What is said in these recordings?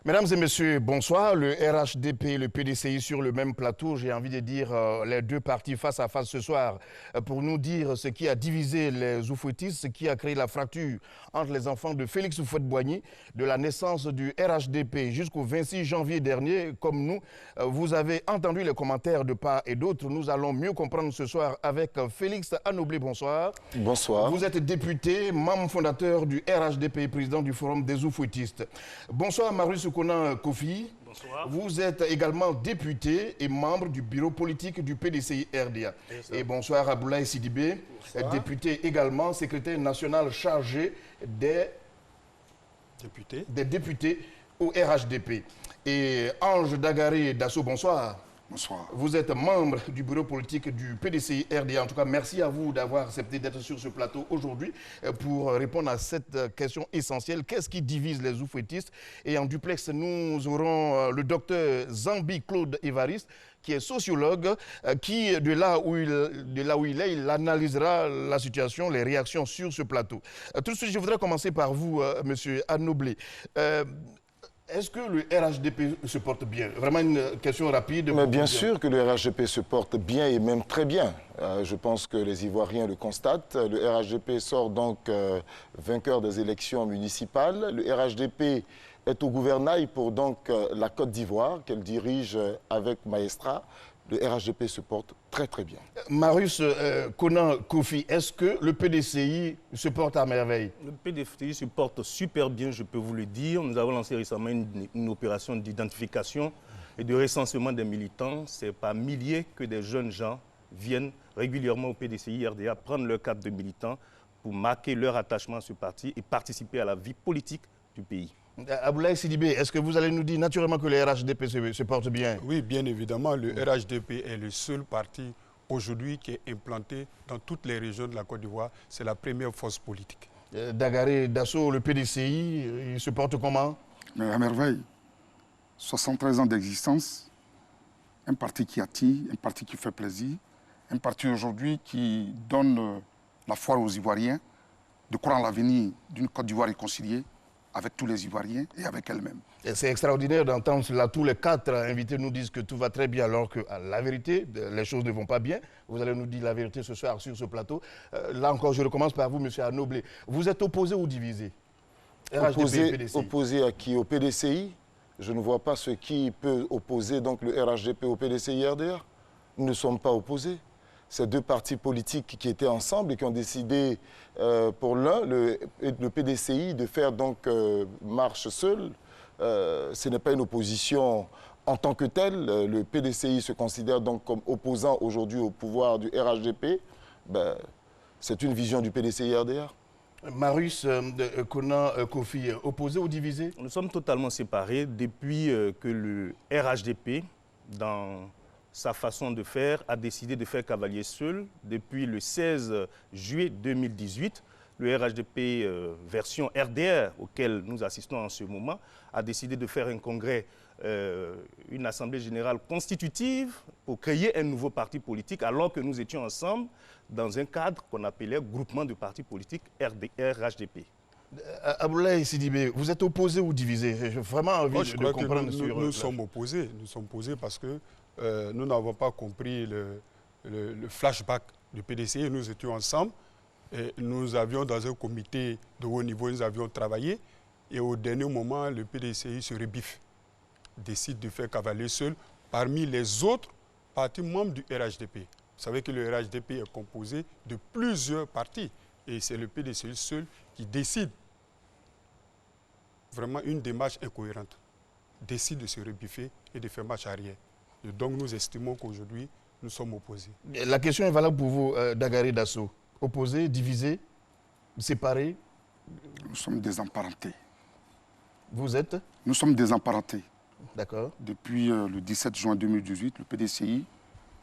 Mesdames et messieurs, bonsoir. Le RHDP et le PDCI sur le même plateau. J'ai envie de dire les deux partis face à face ce soir pour nous dire ce qui a divisé les oufouettistes, ce qui a créé la fracture entre les enfants de Félix Houphouët-Boigny, de la naissance du RHDP jusqu'au 26 janvier dernier. Comme nous, vous avez entendu les commentaires de part et d'autre. Nous allons mieux comprendre ce soir avec Félix Anoblé. Bonsoir. Bonsoir. Vous êtes député, membre fondateur du RHDP, président du Forum des oufouettistes. Bonsoir Marius Konan Kofi. Bonsoir. Vous êtes également député et membre du bureau politique du PDCI RDA. Et bonsoir Aboulaye Sidibé, député également, secrétaire national chargé des députés au RHDP. Et Ange Dagaré Dasso, bonsoir. Bonsoir. Vous êtes membre du bureau politique du PDCI RDA. En tout cas, merci à vous d'avoir accepté d'être sur ce plateau aujourd'hui pour répondre à cette question essentielle. Qu'est-ce qui divise les oufouettistes? Et en duplex, nous aurons le docteur Zambi Claude Évariste, qui est sociologue, qui, de là où il est, il analysera la situation, les réactions sur ce plateau. Tout de suite, je voudrais commencer par vous, monsieur Anoblé. Est-ce que le RHDP se porte bien? Vraiment une question rapide. Mais bien sûr que le RHDP se porte bien et même très bien. Je pense que les Ivoiriens le constatent. Le RHDP sort donc vainqueur des élections municipales. Le RHDP est au gouvernail pour donc la Côte d'Ivoire qu'elle dirige avec Maestra. Le RHDP se porte très très bien. Marius Konan Kofi, est-ce que le PDCI se porte à merveille? Le PDCI se porte super bien, je peux vous le dire. Nous avons lancé récemment une opération d'identification et de recensement des militants. C'est par milliers que des jeunes gens viennent régulièrement au PDCI RDA prendre leur carte de militant pour marquer leur attachement à ce parti et participer à la vie politique du pays. Aboulaye Sidibé, est-ce que vous allez nous dire naturellement que le RHDP se porte bien? Oui, bien évidemment, le RHDP est le seul parti aujourd'hui qui est implanté dans toutes les régions de la Côte d'Ivoire. C'est la première force politique. Dagaré Dasso, le PDCI, il se porte comment? Mais à merveille. 73 ans d'existence, un parti qui attire, un parti qui fait plaisir, un parti aujourd'hui qui donne la foi aux Ivoiriens de croire en l'avenir d'une Côte d'Ivoire réconciliée avec tous les Ivoiriens et avec elle-même. C'est extraordinaire d'entendre cela. Tous les quatre invités nous disent que tout va très bien, alors que la vérité, les choses ne vont pas bien. Vous allez nous dire la vérité ce soir sur ce plateau. Là encore, je recommence par vous, M. Anoblé. Vous êtes opposé ou divisé? Opposé à qui? Au PDCI? Je ne vois pas ce qui peut opposer donc le RHDP au PDCI RDA. Nous ne sommes pas opposés. Ces deux partis politiques qui étaient ensemble et qui ont décidé pour l'un, le PDCI, de faire donc marche seule. Ce n'est pas une opposition en tant que telle. Le PDCI se considère donc comme opposant aujourd'hui au pouvoir du RHDP. Ben, c'est une vision du PDCI RDA. Marius Konan Kofi, opposé ou divisé? Nous sommes totalement séparés depuis que le RHDP, dans sa façon de faire, a décidé de faire cavalier seul. Depuis le 16 juillet 2018, le RHDP version RDR, auquel nous assistons en ce moment, a décidé de faire un congrès, une assemblée générale constitutive pour créer un nouveau parti politique, alors que nous étions ensemble dans un cadre qu'on appelait groupement de partis politiques RHDP. Aboulaye Sidibé, vous êtes opposé ou divisé? J'ai vraiment envie de comprendre sur... Nous sommes opposés. Nous sommes opposés parce que nous n'avons pas compris le flashback du PDCI. Nous étions ensemble. Et nous avions dans un comité de haut niveau, nous avions travaillé. Et au dernier moment, le PDCI se rebiffe. Décide de faire cavalier seul parmi les autres partis membres du RHDP. Vous savez que le RHDP est composé de plusieurs partis. Et c'est le PDCI seul qui décide vraiment une démarche incohérente. Décide de se rebiffer et de faire marche arrière. Et donc nous estimons qu'aujourd'hui, nous sommes opposés. La question est valable pour vous, Dagaré Dasso. Opposé, divisé, séparé? Nous sommes désemparentés. Vous êtes? Nous sommes désemparentés. D'accord. Depuis le 17 juin 2018, le PDCI,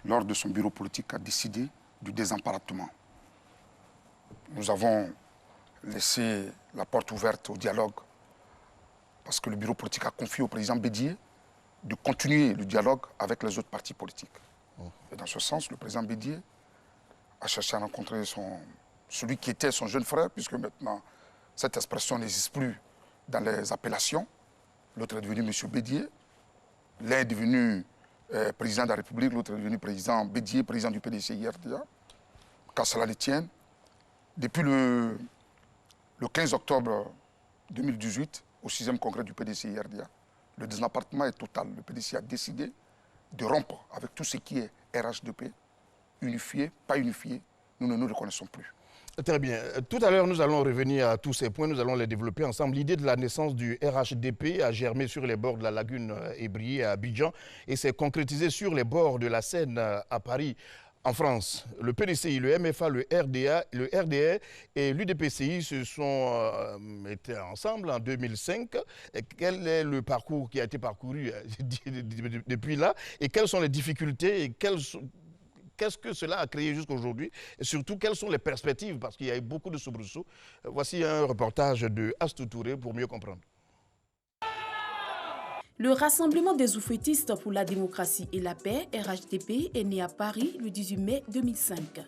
lors de son bureau politique, a décidé du désemparentement. Nous avons laissé la porte ouverte au dialogue parce que le bureau politique a confié au président Bédié de continuer le dialogue avec les autres partis politiques. Et dans ce sens, le président Bédié a cherché à rencontrer celui qui était son jeune frère, puisque maintenant, cette expression n'existe plus dans les appellations, l'autre est devenu M. Bédier. L'un est devenu président de la République, l'autre est devenu président Bédier, président du PDCI-RDA. Qu'à cela ne tienne, depuis le 15 octobre 2018, au 6e congrès du PDCI-RDA, le désempartement est total. Le PDCI a décidé de rompre avec tout ce qui est RHDP, unifié, pas unifié, nous ne nous reconnaissons plus. Très bien. Tout à l'heure, nous allons revenir à tous ces points, nous allons les développer ensemble. L'idée de la naissance du RHDP a germé sur les bords de la lagune Ébrié à Abidjan et s'est concrétisée sur les bords de la Seine à Paris. En France, le PDCI, le MFA, le RDA, le RDR et l'UDPCI se sont mis ensemble en 2005. Et quel est le parcours qui a été parcouru depuis là et quelles sont les difficultés et qu'est-ce que cela a créé jusqu'à aujourd'hui et surtout quelles sont les perspectives parce qu'il y a eu beaucoup de soubresauts. Voici un reportage de Astou Touré pour mieux comprendre. Le Rassemblement des oufouettistes pour la démocratie et la paix, RHDP, est né à Paris le 18 mai 2005.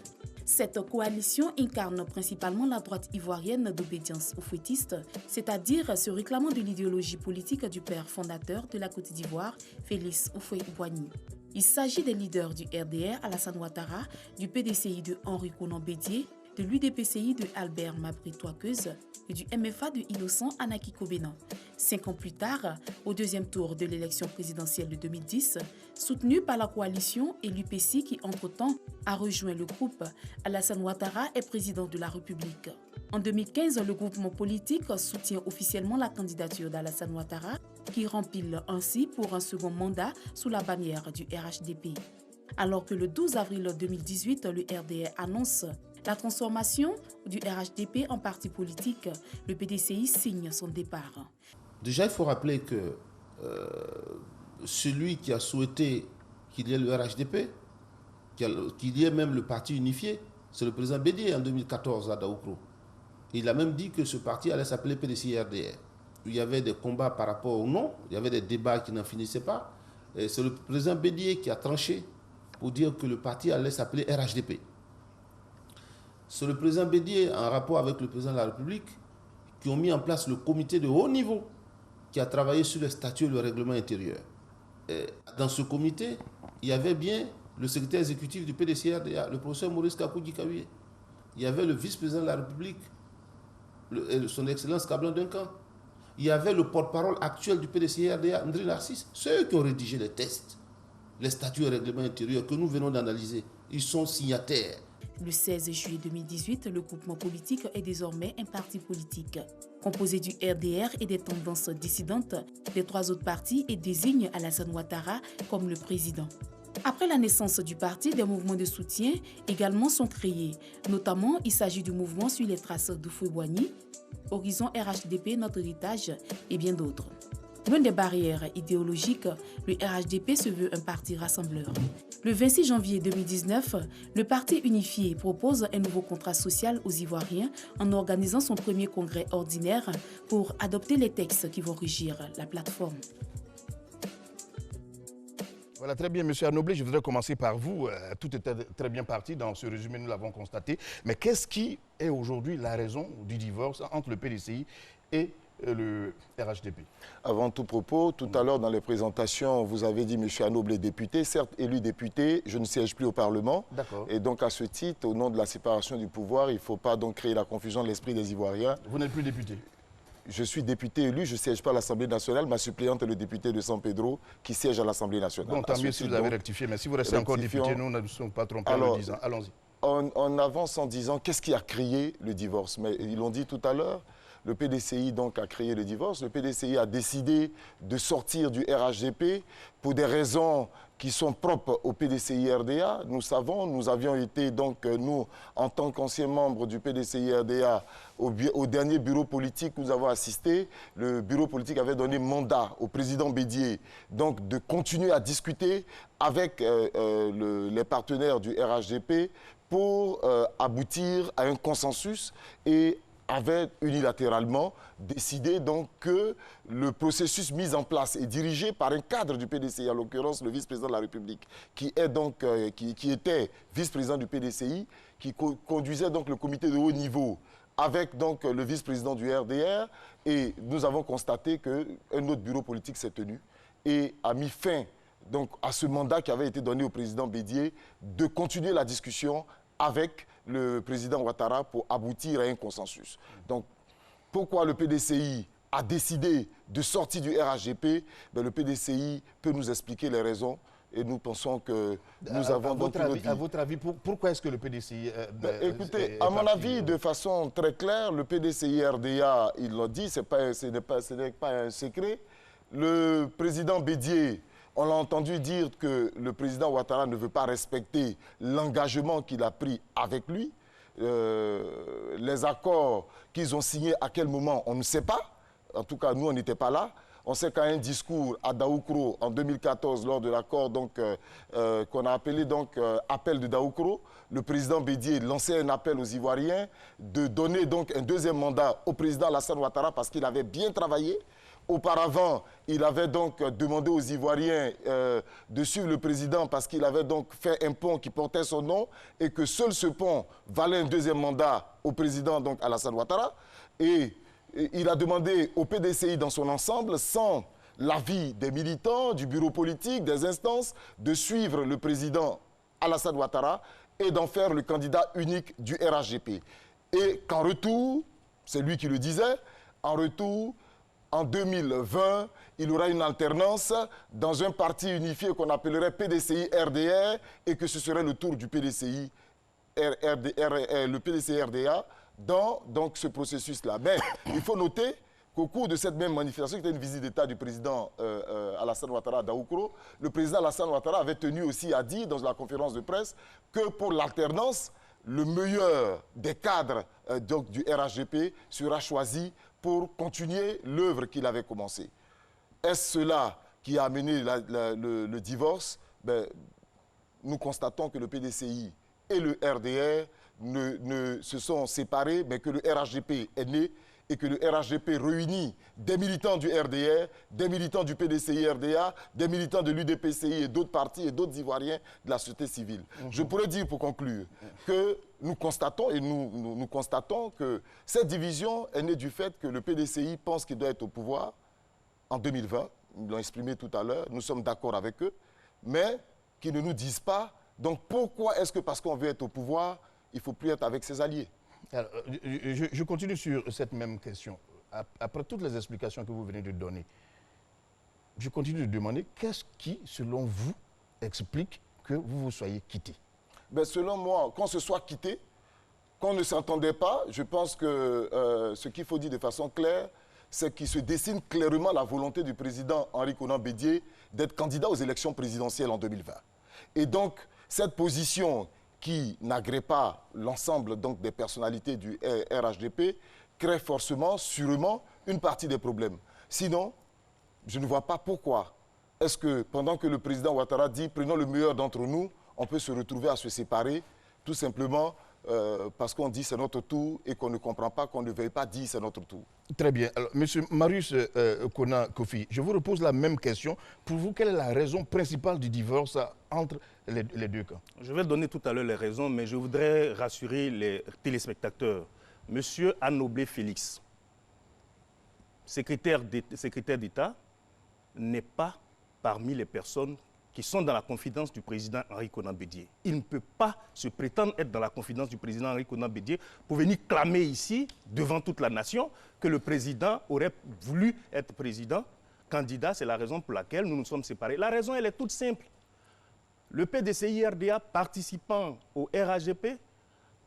Cette coalition incarne principalement la droite ivoirienne d'obédience oufouettiste, c'est-à-dire se réclamant de l'idéologie politique du père fondateur de la Côte d'Ivoire, Félix Houphouët-Boigny. Il s'agit des leaders du RDR, Alassane Ouattara, du PDCI de Henri Konan Bédier, de l'UDPCI de Albert Mabry Touakeuse et du MFA de Innocent Anaki Kobena. 5 ans plus tard, au deuxième tour de l'élection présidentielle de 2010, soutenu par la coalition et l'UPC qui, entre-temps, a rejoint le groupe, Alassane Ouattara est président de la République. En 2015, le groupement politique soutient officiellement la candidature d'Alassane Ouattara, qui rempile ainsi pour un second mandat sous la bannière du RHDP. Alors que le 12 avril 2018, le RDR annonce la transformation du RHDP en parti politique, le PDCI signe son départ. Déjà, il faut rappeler que celui qui a souhaité qu'il y ait le RHDP, qu'il y ait même le parti unifié, c'est le président Bédier en 2014 à Daoukro. Il a même dit que ce parti allait s'appeler PDCI-RDR. Il y avait des combats par rapport au nom, il y avait des débats qui n'en finissaient pas. Et c'est le président Bédier qui a tranché pour dire que le parti allait s'appeler RHDP. C'est le président Bédier, en rapport avec le président de la République, qui ont mis en place le comité de haut niveau qui a travaillé sur les statuts et le règlement intérieur. Et dans ce comité, il y avait bien le secrétaire exécutif du PDCI-RDA, le professeur Maurice Kakou-Dikaouye. Il y avait le vice-président de la République, son Excellence Kablan Duncan. Il y avait le porte-parole actuel du PDCI-RDA, André Narcisse. Ceux qui ont rédigé les tests, les statuts et règlements intérieurs que nous venons d'analyser, ils sont signataires. Le 16 juillet 2018, le groupement politique est désormais un parti politique, composé du RDR et des tendances dissidentes des 3 autres partis et désigne Alassane Ouattara comme le président. Après la naissance du parti, des mouvements de soutien également sont créés. Notamment, il s'agit du mouvement sur les traces d'Houphouët-Boigny, Horizon RHDP, Notre Héritage et bien d'autres. Loin des barrières idéologiques, le RHDP se veut un parti rassembleur. Le 26 janvier 2019, le parti unifié propose un nouveau contrat social aux Ivoiriens en organisant son premier congrès ordinaire pour adopter les textes qui vont régir la plateforme. Voilà, très bien, M. Anoblé, je voudrais commencer par vous. Tout était très bien parti dans ce résumé, nous l'avons constaté. Mais qu'est-ce qui est aujourd'hui la raison du divorce entre le PDCI et le RHDP? Avant tout propos, tout à l'heure dans les présentations, vous avez dit M. Anoblé député. Certes, élu député, je ne siège plus au Parlement. Et donc à ce titre, au nom de la séparation du pouvoir, il ne faut pas donc créer la confusion de l'esprit des Ivoiriens. Vous n'êtes plus député? Je suis député élu, je ne siège pas à l'Assemblée nationale. Ma suppléante est le député de San Pedro qui siège à l'Assemblée nationale. Bon, tant mieux si vous avez rectifié, mais si vous restez encore député, nous ne sommes pas trompés en le disant. Allons-y. On avance en disant qu'est-ce qui a créé le divorce. Mais ils l'ont dit tout à l'heure, le PDCI donc a créé le divorce. Le PDCI a décidé de sortir du RHDP pour des raisons qui sont propres au PDCI-RDA. Nous savons, nous avions été donc, nous, en tant qu'anciens membres du PDCI-RDA, au dernier bureau politique où nous avons assisté. Le bureau politique avait donné mandat au président Bédier donc de continuer à discuter avec les partenaires du RHDP pour aboutir à un consensus et avait unilatéralement décidé donc que le processus mis en place et dirigé par un cadre du PDCI, en l'occurrence le vice-président de la République, qui était vice-président du PDCI, qui conduisait donc le comité de haut niveau avec donc le vice-président du RDR, et nous avons constaté qu'un autre bureau politique s'est tenu et a mis fin donc, à ce mandat qui avait été donné au président Bédié de continuer la discussion avec le président Ouattara pour aboutir à un consensus. Donc, pourquoi le PDCI a décidé de sortir du RHDP? Ben, le PDCI peut nous expliquer les raisons et nous pensons que nous avons donc une autre vie. À votre avis, pourquoi est-ce que le PDCI... écoutez, à mon avis, de façon très claire, le PDCI RDA, il l'a dit, ce n'est pas un secret. Le président Bédié, on l'a entendu dire que le président Ouattara ne veut pas respecter l'engagement qu'il a pris avec lui. Les accords qu'ils ont signés, à quel moment, on ne sait pas. En tout cas, nous, on n'était pas là. On sait qu'à un discours à Daoukro en 2014, lors de l'accord qu'on a appelé appel de Daoukro, le président Bédié lançait un appel aux Ivoiriens de donner donc un deuxième mandat au président Alassane Ouattara parce qu'il avait bien travaillé. Auparavant, il avait donc demandé aux Ivoiriens de suivre le président parce qu'il avait donc fait un pont qui portait son nom et que seul ce pont valait un deuxième mandat au président donc Alassane Ouattara. Et il a demandé au PDCI dans son ensemble, sans l'avis des militants, du bureau politique, des instances, de suivre le président Alassane Ouattara et d'en faire le candidat unique du RHDP. Et qu'en retour, c'est lui qui le disait, en retour, en 2020, il y aura une alternance dans un parti unifié qu'on appellerait PDCI-RDR et que ce serait le tour du PDCI-RDA dans donc, ce processus-là. Mais il faut noter qu'au cours de cette même manifestation, qui était une visite d'État du président Alassane Ouattara à Daoukro, le président Alassane Ouattara avait tenu aussi à dire dans la conférence de presse que pour l'alternance, le meilleur des cadres donc, du RHDP sera choisi pour continuer l'œuvre qu'il avait commencée. Est-ce cela qui a amené le divorce? Ben, nous constatons que le PDCI et le RDR se sont séparés, mais que le RHDP est né et que le RHDP réunit des militants du RDR, des militants du PDCI-RDA, des militants de l'UDPCI et d'autres partis et d'autres Ivoiriens de la société civile. Je pourrais dire, pour conclure, que nous constatons, et nous constatons que cette division est née du fait que le PDCI pense qu'il doit être au pouvoir en 2020. Ils l'ont exprimé tout à l'heure, nous sommes d'accord avec eux, mais qu'ils ne nous disent pas, donc pourquoi est-ce que parce qu'on veut être au pouvoir, il ne faut plus être avec ses alliés? Alors, je continue sur cette même question. Après toutes les explications que vous venez de donner, je continue de demander qu'est-ce qui, selon vous, explique que vous vous soyez quitté? Ben, selon moi, qu'on se soit quitté, qu'on ne s'entendait pas, je pense que ce qu'il faut dire de façon claire, c'est qu'il se dessine clairement la volonté du président Henri Konan Bédié d'être candidat aux élections présidentielles en 2020. Et donc, cette position qui n'agrée pas l'ensemble des personnalités du RHDP, crée forcément, sûrement, une partie des problèmes. Sinon, je ne vois pas pourquoi. Est-ce que pendant que le président Ouattara dit « prenons le meilleur d'entre nous », on peut se retrouver à se séparer, tout simplement parce qu'on dit c'est notre tour et qu'on ne comprend pas, qu'on ne veuille pas dire c'est notre tour. Très bien. Alors, Monsieur Marius Konan Kofi, je vous repose la même question. Pour vous, quelle est la raison principale du divorce entre les deux camps? Je vais donner tout à l'heure les raisons, mais je voudrais rassurer les téléspectateurs. Monsieur Anoblé Félix, secrétaire d'État, n'est pas parmi les personnes qui sont dans la confidence du président Henri Konan Bédié. Il ne peut pas se prétendre être dans la confidence du président Henri Konan Bédié pour venir clamer ici, devant toute la nation, que le président aurait voulu être président, candidat. C'est la raison pour laquelle nous nous sommes séparés. La raison, elle est toute simple. Le PDCI-RDA, participant au RHDP,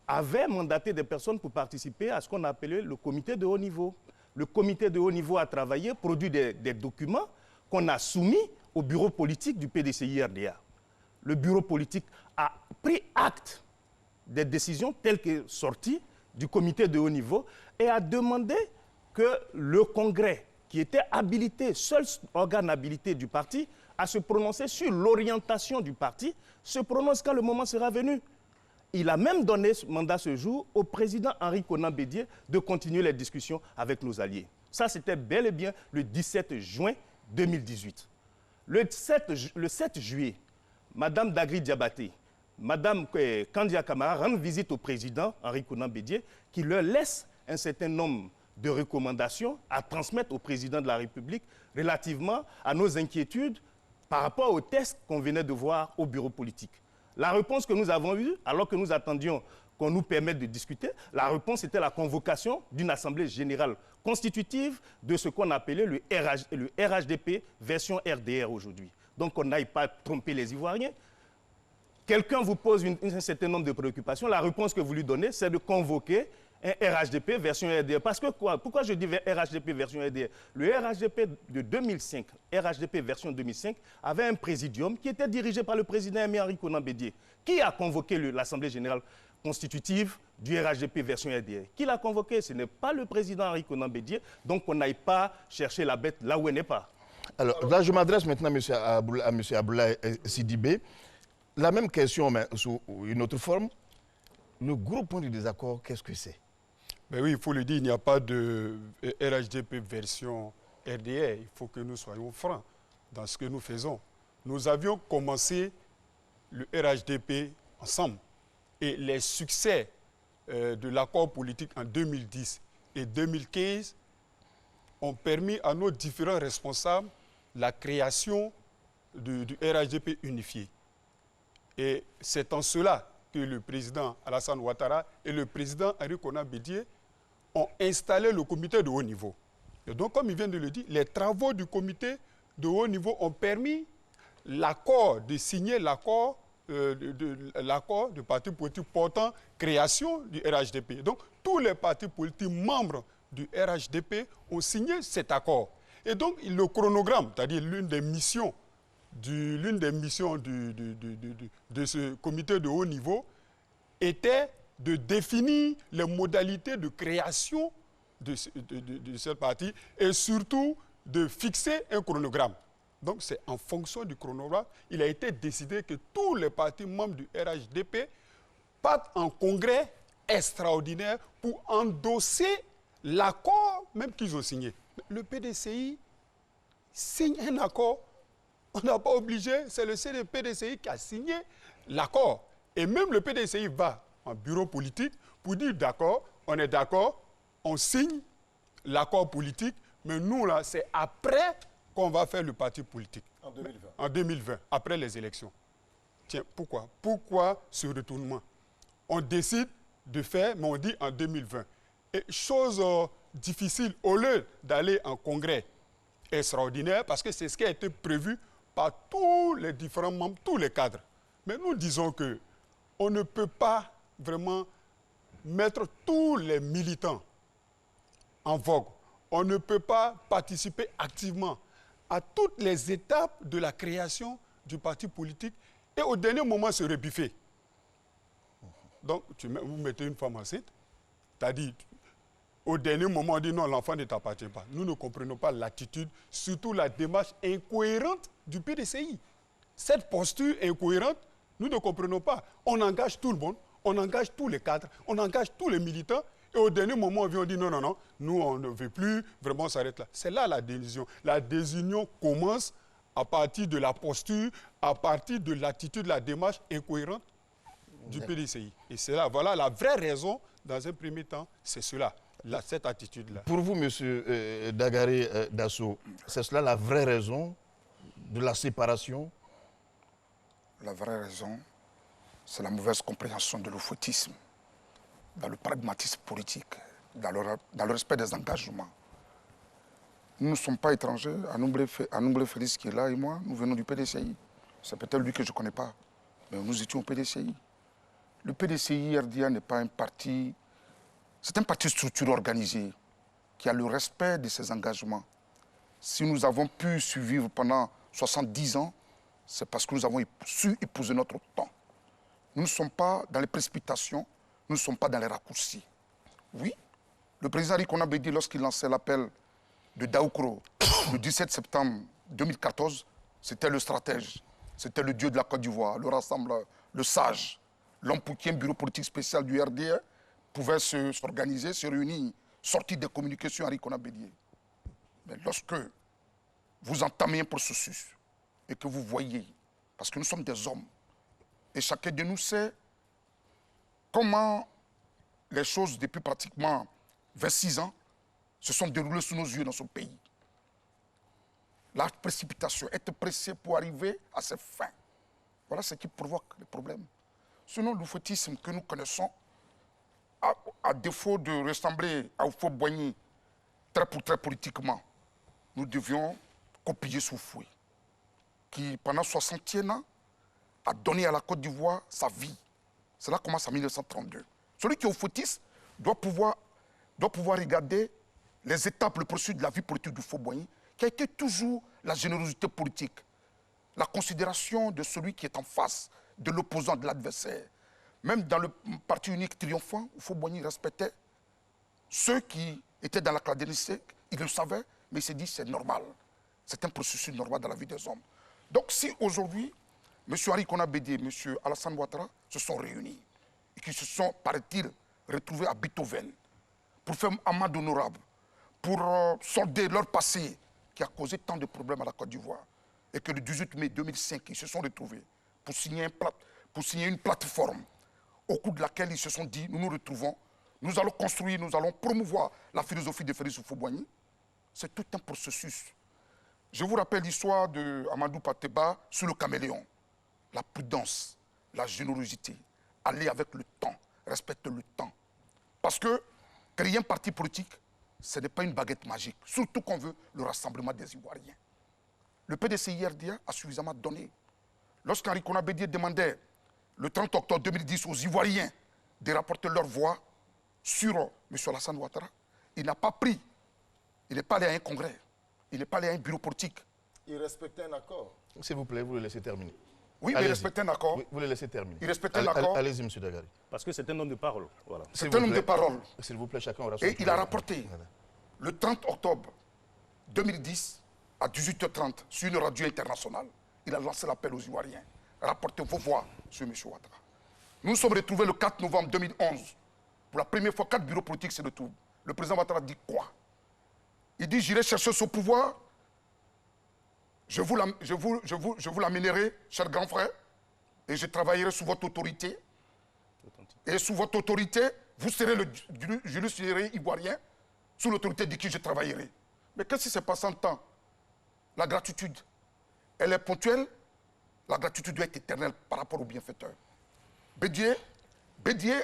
avait mandaté des personnes pour participer à ce qu'on appelait le comité de haut niveau. Le comité de haut niveau a travaillé, produit des documents qu'on a soumis au bureau politique du PDCI-RDA. Le bureau politique a pris acte des décisions telles que sorties du comité de haut niveau et a demandé que le Congrès, qui était habilité, seul organe habilité du parti, à se prononcer sur l'orientation du parti, se prononce quand le moment sera venu. Il a même donné ce mandat ce jour au président Henri Konan Bédié de continuer les discussions avec nos alliés. Ça, c'était bel et bien le 17 juin 2018. Le 7 juillet, Mme Dagri Diabaté, Mme Kandia Kamara rendent visite au président Henri Konan Bédié qui leur laisse un certain nombre de recommandations à transmettre au président de la République relativement à nos inquiétudes par rapport au test qu'on venait de voir au bureau politique. La réponse que nous avons eue, alors que nous attendions qu'on nous permette de discuter, la réponse était la convocation d'une assemblée générale constitutive de ce qu'on appelait le RHDP version RDR aujourd'hui. Donc on n'aille pas tromper les Ivoiriens. Quelqu'un vous pose un certain nombre de préoccupations, la réponse que vous lui donnez, c'est de convoquer un RHDP version RDR. Parce que quoi? Pourquoi je dis RHDP version RDR? Le RHDP de 2005, RHDP version 2005, avait un présidium qui était dirigé par le président Henri Konan Bédié. Qui a convoqué l'Assemblée générale constitutive du RHDP version RDR? Qui l'a convoqué? Ce n'est pas le président Henri Konan Bédié, donc on n'aille pas chercher la bête là où elle n'est pas. Alors là, je m'adresse maintenant à M. Abdoulaye Sidibé. La même question, mais sous une autre forme. Le gros point de désaccord, qu'est-ce que c'est? Ben oui, il faut le dire, il n'y a pas de RHDP version RDR. Il faut que nous soyons francs dans ce que nous faisons. Nous avions commencé le RHDP ensemble. Et les succès de l'accord politique en 2010 et 2015 ont permis à nos différents responsables la création du RHDP unifié. Et c'est en cela que le président Alassane Ouattara et le président Henri Konan Bédié ont installé le comité de haut niveau. Et donc, comme il vient de le dire, les travaux du comité de haut niveau ont permis de signer l'accord de partis politiques portant création du RHDP. Donc, tous les partis politiques membres du RHDP ont signé cet accord. Et donc, le chronogramme, c'est-à-dire l'une des missions de ce comité de haut niveau était de définir les modalités de création de cette partie et surtout de fixer un chronogramme. Donc c'est en fonction du chronogramme, il a été décidé que tous les partis membres du RHDP partent en congrès extraordinaire pour endosser l'accord même qu'ils ont signé. Le PDCI signe un accord. On n'a pas obligé, c'est le CDPDCI qui a signé l'accord. Et même le PDCI va en bureau politique pour dire d'accord, on est d'accord, on signe l'accord politique, mais nous là, c'est après qu'on va faire le parti politique. En 2020. En 2020, après les élections. Tiens, pourquoi? Pourquoi ce retournement? On décide de faire, mais on dit en 2020. Et chose difficile, au lieu d'aller en congrès extraordinaire, parce que c'est ce qui a été prévu par tous les différents membres, tous les cadres. Mais nous disons que on ne peut pas vraiment mettre tous les militants en vogue. On ne peut pas participer activement à toutes les étapes de la création du parti politique et au dernier moment se rebiffer. Donc, vous mettez une femme enceinte, c'est-à-dire, au dernier moment, on dit non, l'enfant ne t'appartient pas. Nous ne comprenons pas l'attitude, surtout la démarche incohérente du PDCI. Cette posture incohérente, nous ne comprenons pas. On engage tout le monde, on engage tous les cadres, on engage tous les militants, et au dernier moment, on vient, on dit non, non, non, nous, on ne veut plus, vraiment, on s'arrête là. C'est là la désunion. La désunion commence à partir de la posture, à partir de l'attitude, la démarche incohérente du PDCI. Et c'est là, voilà la vraie raison, dans un premier temps, c'est cela. Cette attitude-là. Pour vous, M. Dagaré Dasso, c'est cela la vraie raison de la séparation? La vraie raison, c'est la mauvaise compréhension de l'oufoutisme, dans le pragmatisme politique, dans le respect des engagements. Nous ne sommes pas étrangers. Anoublé Félix qui est là et moi, nous venons du PDCI. C'est peut-être lui que je ne connais pas, mais nous étions au PDCI. Le PDCI RDA n'est pas un parti. C'est un parti structuré organisé qui a le respect de ses engagements. Si nous avons pu survivre pendant 70 ans, c'est parce que nous avons su épouser notre temps. Nous ne sommes pas dans les précipitations, nous ne sommes pas dans les raccourcis. Oui, le président Henri Konan Bédié, lorsqu'il lançait l'appel de Daoukro le 17 septembre 2014, c'était le stratège, c'était le dieu de la Côte d'Ivoire, le rassembleur, le sage, l'homme pour qui un bureau politique spécial du RDR pouvait s'organiser, se réunir, sortir des communications Henri Konan Bédié. Mais lorsque vous entamez un processus et que vous voyez, parce que nous sommes des hommes, et chacun de nous sait comment les choses depuis pratiquement 26 ans se sont déroulés sous nos yeux dans ce pays. La précipitation, être pressé pour arriver à ses fins. Voilà ce qui provoque les problèmes. Sinon, le fautisme que nous connaissons, à défaut de ressembler à Houphouët-Boigny trait pour trait politiquement, nous devions copier Soufoué, qui pendant 61 ans a donné à la Côte d'Ivoire sa vie. Cela commence en 1932. Celui qui est au fautisme doit pouvoir regarder les étapes, le processus de la vie politique du Houphouët-Boigny, qui a été toujours la générosité politique, la considération de celui qui est en face, de l'opposant, de l'adversaire. Même dans le parti unique triomphant, Houphouët-Boigny respectait ceux qui étaient dans la clandestinité, il le savait, mais il s'est dit c'est normal. C'est un processus normal dans la vie des hommes. Donc si aujourd'hui, M. Arikona Bédié et M. Alassane Ouattara se sont réunis et qui se sont, paraît-il, retrouvés à Beethoven pour faire amende honorable, pour solder leur passé qui a causé tant de problèmes à la Côte d'Ivoire, et que le 18 mai 2005, ils se sont retrouvés pour signer une plateforme au cours de laquelle ils se sont dit, nous nous retrouvons, nous allons construire, nous allons promouvoir la philosophie de Félix Houphouët-Boigny. C'est tout un processus. Je vous rappelle l'histoire de Amadou Pateba sur le caméléon. La prudence, la générosité, aller avec le temps, respecter le temps. Parce que créer un parti politique, ce n'est pas une baguette magique, surtout qu'on veut le rassemblement des Ivoiriens. Le PDCI-RDA a suffisamment donné. Lorsqu'Henri Konan Bédié demandait, le 30 octobre 2010, aux Ivoiriens de rapporter leur voix sur M. Alassane Ouattara, il n'a pas pris, il n'est pas allé à un congrès, il n'est pas allé à un bureau politique. Il respectait un accord. S'il vous plaît, vous le laissez terminer. Oui, mais il respectait un accord. Oui, vous le laissez terminer. Il respectait l'accord. Allez-y, M. Dagari. Parce que c'est un homme de parole. Voilà. C'est un homme de parole. S'il vous plaît, chacun aura son Et il a tour. rapporté Voilà. le 30 octobre 2010 à 18h30 sur une radio internationale. Il a lancé l'appel aux Ivoiriens. Rapportez vos voix sur M. Ouattara. Nous nous sommes retrouvés le 4 novembre 2011. Pour la première fois, 4 bureaux politiques se retrouvent. Le président Ouattara dit quoi? Il dit, j'irai chercher ce pouvoir. Je vous l'amènerai, cher grand frère, et je travaillerai sous votre autorité. Et sous votre autorité, vous serez le Julius Nyerere ivoirien, sous l'autorité de qui je travaillerai. Mais qu'est-ce qui se passe en temps? La gratitude, elle est ponctuelle, la gratitude doit être éternelle par rapport au bienfaiteur. Bédié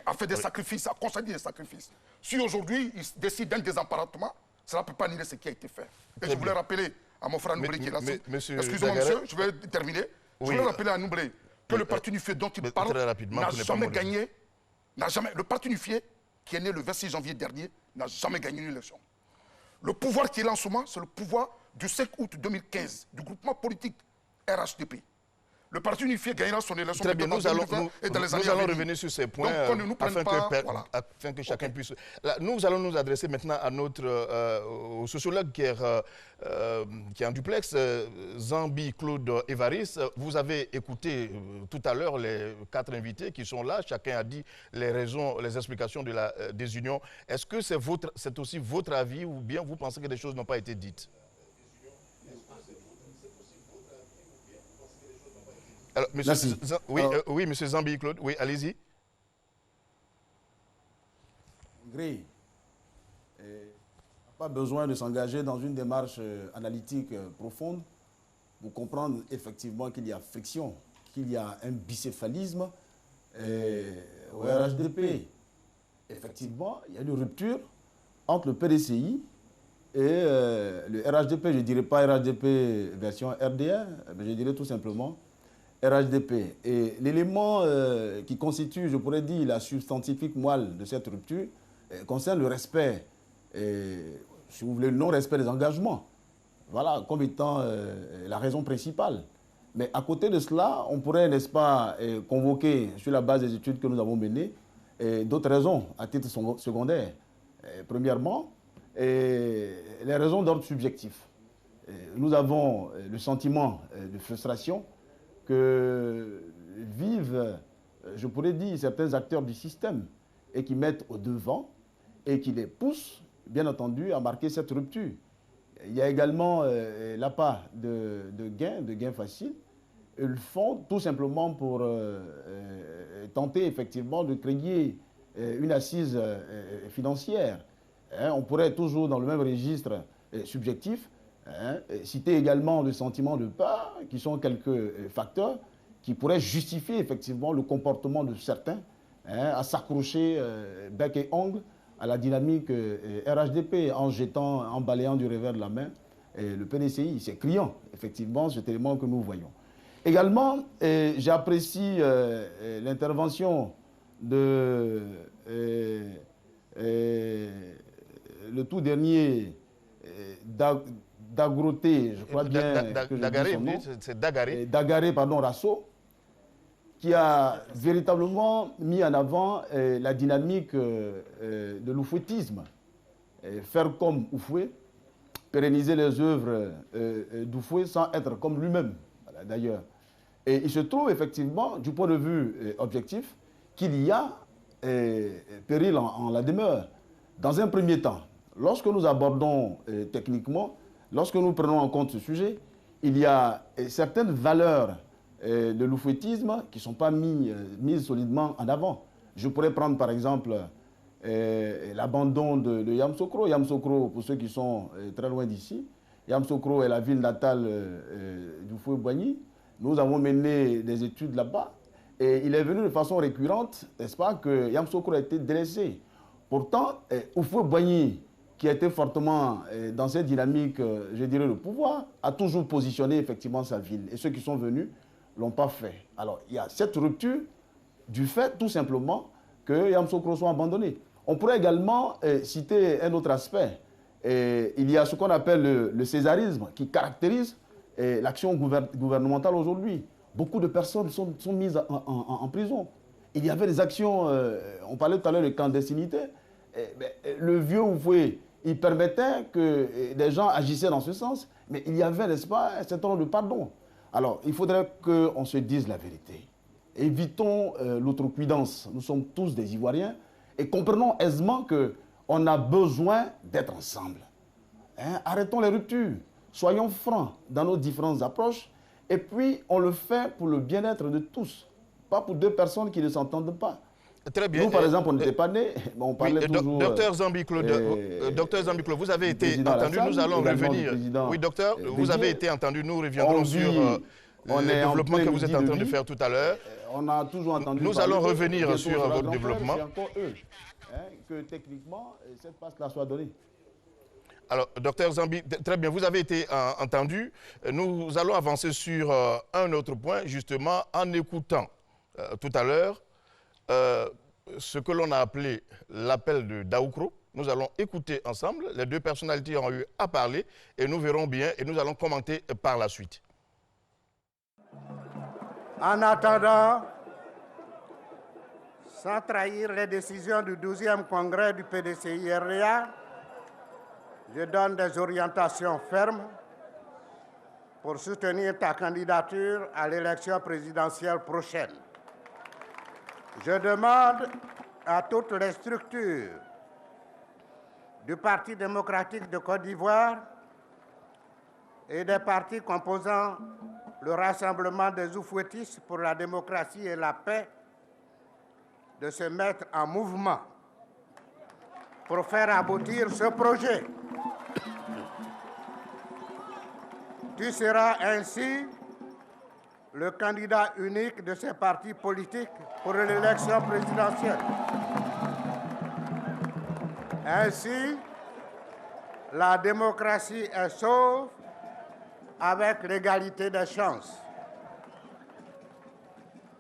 a fait des sacrifices, a consacré des sacrifices. Si aujourd'hui, il décide d'un désemparentement, cela ne peut pas nier ce qui a été fait. Et je voulais rappeler à mon frère Noublé qui est là. Excusez-moi, monsieur, je vais terminer. Je voulais rappeler à Noublé que le parti unifié dont il parle n'a jamais gagné. Le parti unifié, qui est né le 26 janvier dernier, n'a jamais gagné une élection. Le pouvoir qui est là en ce moment, c'est le pouvoir du 5 août 2015, du groupement politique RHDP. Le parti unifié gagnera son élection Très bien, dans nous allons revenir sur ces points afin que chacun puisse... Là, nous allons nous adresser maintenant à au sociologue qui est en duplex, Zambi Claude Évariste. Vous avez écouté tout à l'heure les 4 invités qui sont là. Chacun a dit les raisons, les explications de la désunion. Est-ce que c'est aussi votre avis ou bien vous pensez que des choses n'ont pas été dites? Alors, oui, monsieur Zambi Claude, oui, allez-y. Gré, pas besoin de s'engager dans une démarche analytique profonde pour comprendre effectivement qu'il y a friction, qu'il y a un bicéphalisme au RHDP. Effectivement, il y a une rupture entre le PDCI et le RHDP. Je ne dirais pas RHDP version RDR, mais je dirais tout simplement RHDP. Et l'élément qui constitue, je pourrais dire, la substantifique moelle de cette rupture concerne le respect, si vous voulez, le non-respect des engagements. Voilà, comme étant la raison principale. Mais à côté de cela, on pourrait, n'est-ce pas, convoquer, sur la base des études que nous avons menées, d'autres raisons à titre secondaire. Premièrement, les raisons d'ordre subjectif. Nous avons le sentiment de frustration que vivent, je pourrais dire, certains acteurs du système et qui mettent au devant et qui les poussent, bien entendu, à marquer cette rupture. Il y a également l'appât de gains faciles. Ils le font tout simplement pour tenter effectivement de créer une assise financière On pourrait toujours, dans le même registre subjectif, citer également le sentiment de peur, qui sont quelques facteurs qui pourraient justifier effectivement le comportement de certains à s'accrocher bec et ongle à la dynamique RHDP en balayant du revers de la main le PDCI. C'est criant, effectivement, cet élément que nous voyons. Également, j'apprécie l'intervention de le tout dernier Dagroté, je crois bien que Dagaré, c'est Dagaré. Dagaré, pardon, Rasso, qui a véritablement mis en avant la dynamique de l'oufouettisme. Faire comme Oufoué, pérenniser les œuvres d'Oufoué sans être comme lui-même, voilà, d'ailleurs. Et il se trouve effectivement, du point de vue objectif, qu'il y a péril en la demeure. Dans un premier temps, lorsque nous abordons techniquement, lorsque nous prenons en compte ce sujet, il y a certaines valeurs de l'oufouettisme qui ne sont pas mises solidement en avant. Je pourrais prendre par exemple l'abandon de Yamoussoukro. Yamoussoukro, pour ceux qui sont très loin d'ici, Yamoussoukro est la ville natale d'Oufoué-Boigny. Nous avons mené des études là-bas et il est venu de façon récurrente, n'est-ce pas, que Yamoussoukro a été délaissé. Pourtant, Oufoué-Boigny, qui a été fortement dans cette dynamique, je dirais, le pouvoir, a toujours positionné effectivement sa ville. Et ceux qui sont venus ne l'ont pas fait. Alors, il y a cette rupture du fait, tout simplement, que Yamoussoukro soit abandonné. On pourrait également citer un autre aspect. Il y a ce qu'on appelle le césarisme, qui caractérise l'action gouvernementale aujourd'hui. Beaucoup de personnes sont mises en prison. Il y avait des actions, on parlait tout à l'heure de clandestinité. Le vieux Oufoué, il permettait que des gens agissaient dans ce sens, mais il y avait, n'est-ce pas, un certain nombre de pardons. Alors, il faudrait qu'on se dise la vérité. Évitons l'outrecuidance. Nous sommes tous des Ivoiriens et comprenons aisément qu'on a besoin d'être ensemble. Arrêtons les ruptures. Soyons francs dans nos différentes approches et puis on le fait pour le bien-être de tous, pas pour deux personnes qui ne s'entendent pas. Très bien. Nous, par exemple, on n'était pas nés, mais on parlait toujours... Docteur Zambi-Claude, vous avez été entendu, nous allons revenir. Oui, docteur, vous avez été entendu, nous reviendrons sur le développement que vous êtes en train de faire tout à l'heure. On a toujours entendu... Nous allons revenir sur votre développement. C'est encore eux, que techniquement, cette passe-là soit donnée. Alors, docteur Zambi, très bien, vous avez été entendu. Nous allons avancer sur un autre point, justement, en écoutant tout à l'heure ce que l'on a appelé l'appel de Daoukro. Nous allons écouter ensemble. Les deux personnalités ont eu à parler et nous verrons bien et nous allons commenter par la suite. En attendant, sans trahir les décisions du 12e congrès du PDCI-RDA, je donne des orientations fermes pour soutenir ta candidature à l'élection présidentielle prochaine. Je demande à toutes les structures du Parti démocratique de Côte d'Ivoire et des partis composant le Rassemblement des Oufouettistes pour la démocratie et la paix de se mettre en mouvement pour faire aboutir ce projet. Tu seras ainsi le candidat unique de ces partis politiques pour l'élection présidentielle. Ainsi, la démocratie est sauve avec l'égalité des chances.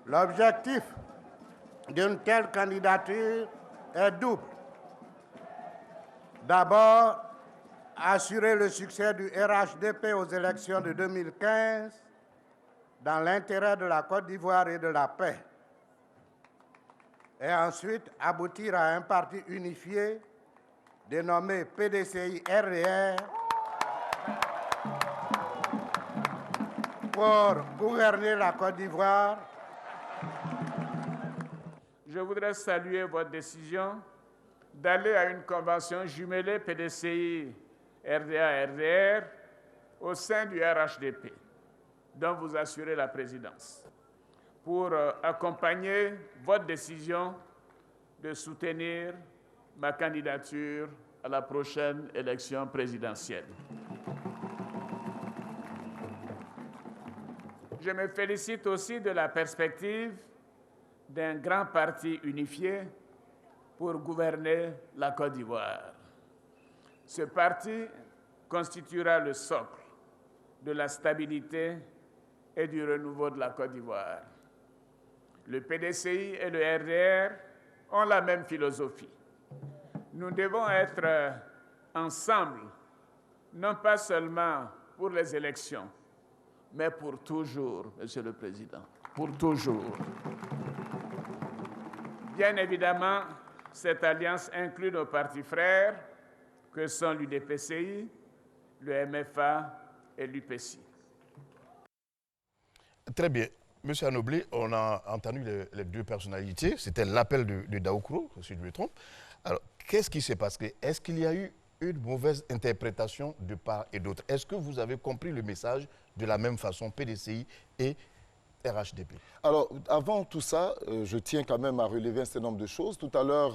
L'objectif d'une telle candidature est double. D'abord, assurer le succès du RHDP aux élections de 2015 dans l'intérêt de la Côte d'Ivoire et de la paix. Et ensuite, aboutir à un parti unifié dénommé PDCI-RDR pour gouverner la Côte d'Ivoire. Je voudrais saluer votre décision d'aller à une convention jumelée PDCI-RDA-RDR au sein du RHDP, dont vous assurez la présidence, pour accompagner votre décision de soutenir ma candidature à la prochaine élection présidentielle. Je me félicite aussi de la perspective d'un grand parti unifié pour gouverner la Côte d'Ivoire. Ce parti constituera le socle de la stabilité et du renouveau de la Côte d'Ivoire. Le PDCI et le RDR ont la même philosophie. Nous devons être ensemble, non pas seulement pour les élections, mais pour toujours, Monsieur le Président, pour toujours. Bien évidemment, cette alliance inclut nos partis frères, que sont l'UDPCI, le MFA et l'UPC. Très bien. Monsieur Anoblé, on a entendu les deux personnalités. C'était l'appel de Daoukro, si je me trompe. Alors, qu'est-ce qui s'est passé? Est-ce qu'il y a eu une mauvaise interprétation de part et d'autre? Est-ce que vous avez compris le message de la même façon, PDCI et RHDP? Alors, avant tout ça, je tiens quand même à relever un certain nombre de choses. Tout à l'heure,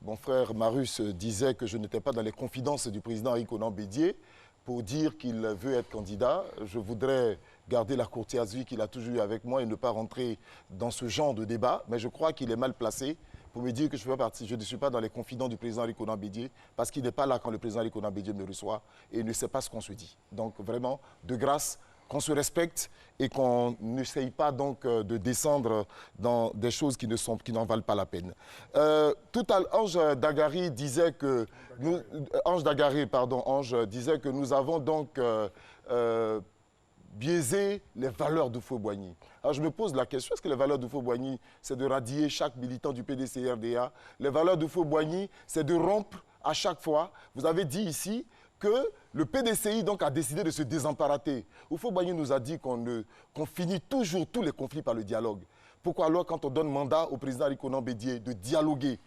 mon frère Marus disait que je n'étais pas dans les confidences du président Henri Konan Bédié pour dire qu'il veut être candidat. Je voudrais garder la courtoisie qu'il a toujours eu avec moi et ne pas rentrer dans ce genre de débat. Mais je crois qu'il est mal placé pour me dire que je ne suis pas dans les confidents du président Henri Konan Bédié parce qu'il n'est pas là quand le président Henri Konan Bédié me reçoit et il ne sait pas ce qu'on se dit. Donc vraiment, de grâce, qu'on se respecte et qu'on n'essaye pas donc de descendre dans des choses qui n'en valent pas la peine. Tout à l'heure, Ange Dagari disait que nous avons donc biaisé les valeurs d'Houphouët-Boigny. Alors je me pose la question, est-ce que les valeurs d'Houphouët-Boigny, c'est de radier chaque militant du PDC-RDA? Les valeurs d'Houphouët-Boigny, c'est de rompre à chaque fois. Vous avez dit ici que le PDCI donc a décidé de se désemparater. Houphouët-Boigny nous a dit qu'on finit toujours tous les conflits par le dialogue. Pourquoi alors, quand on donne mandat au président Henri Konan Bédié de dialoguer,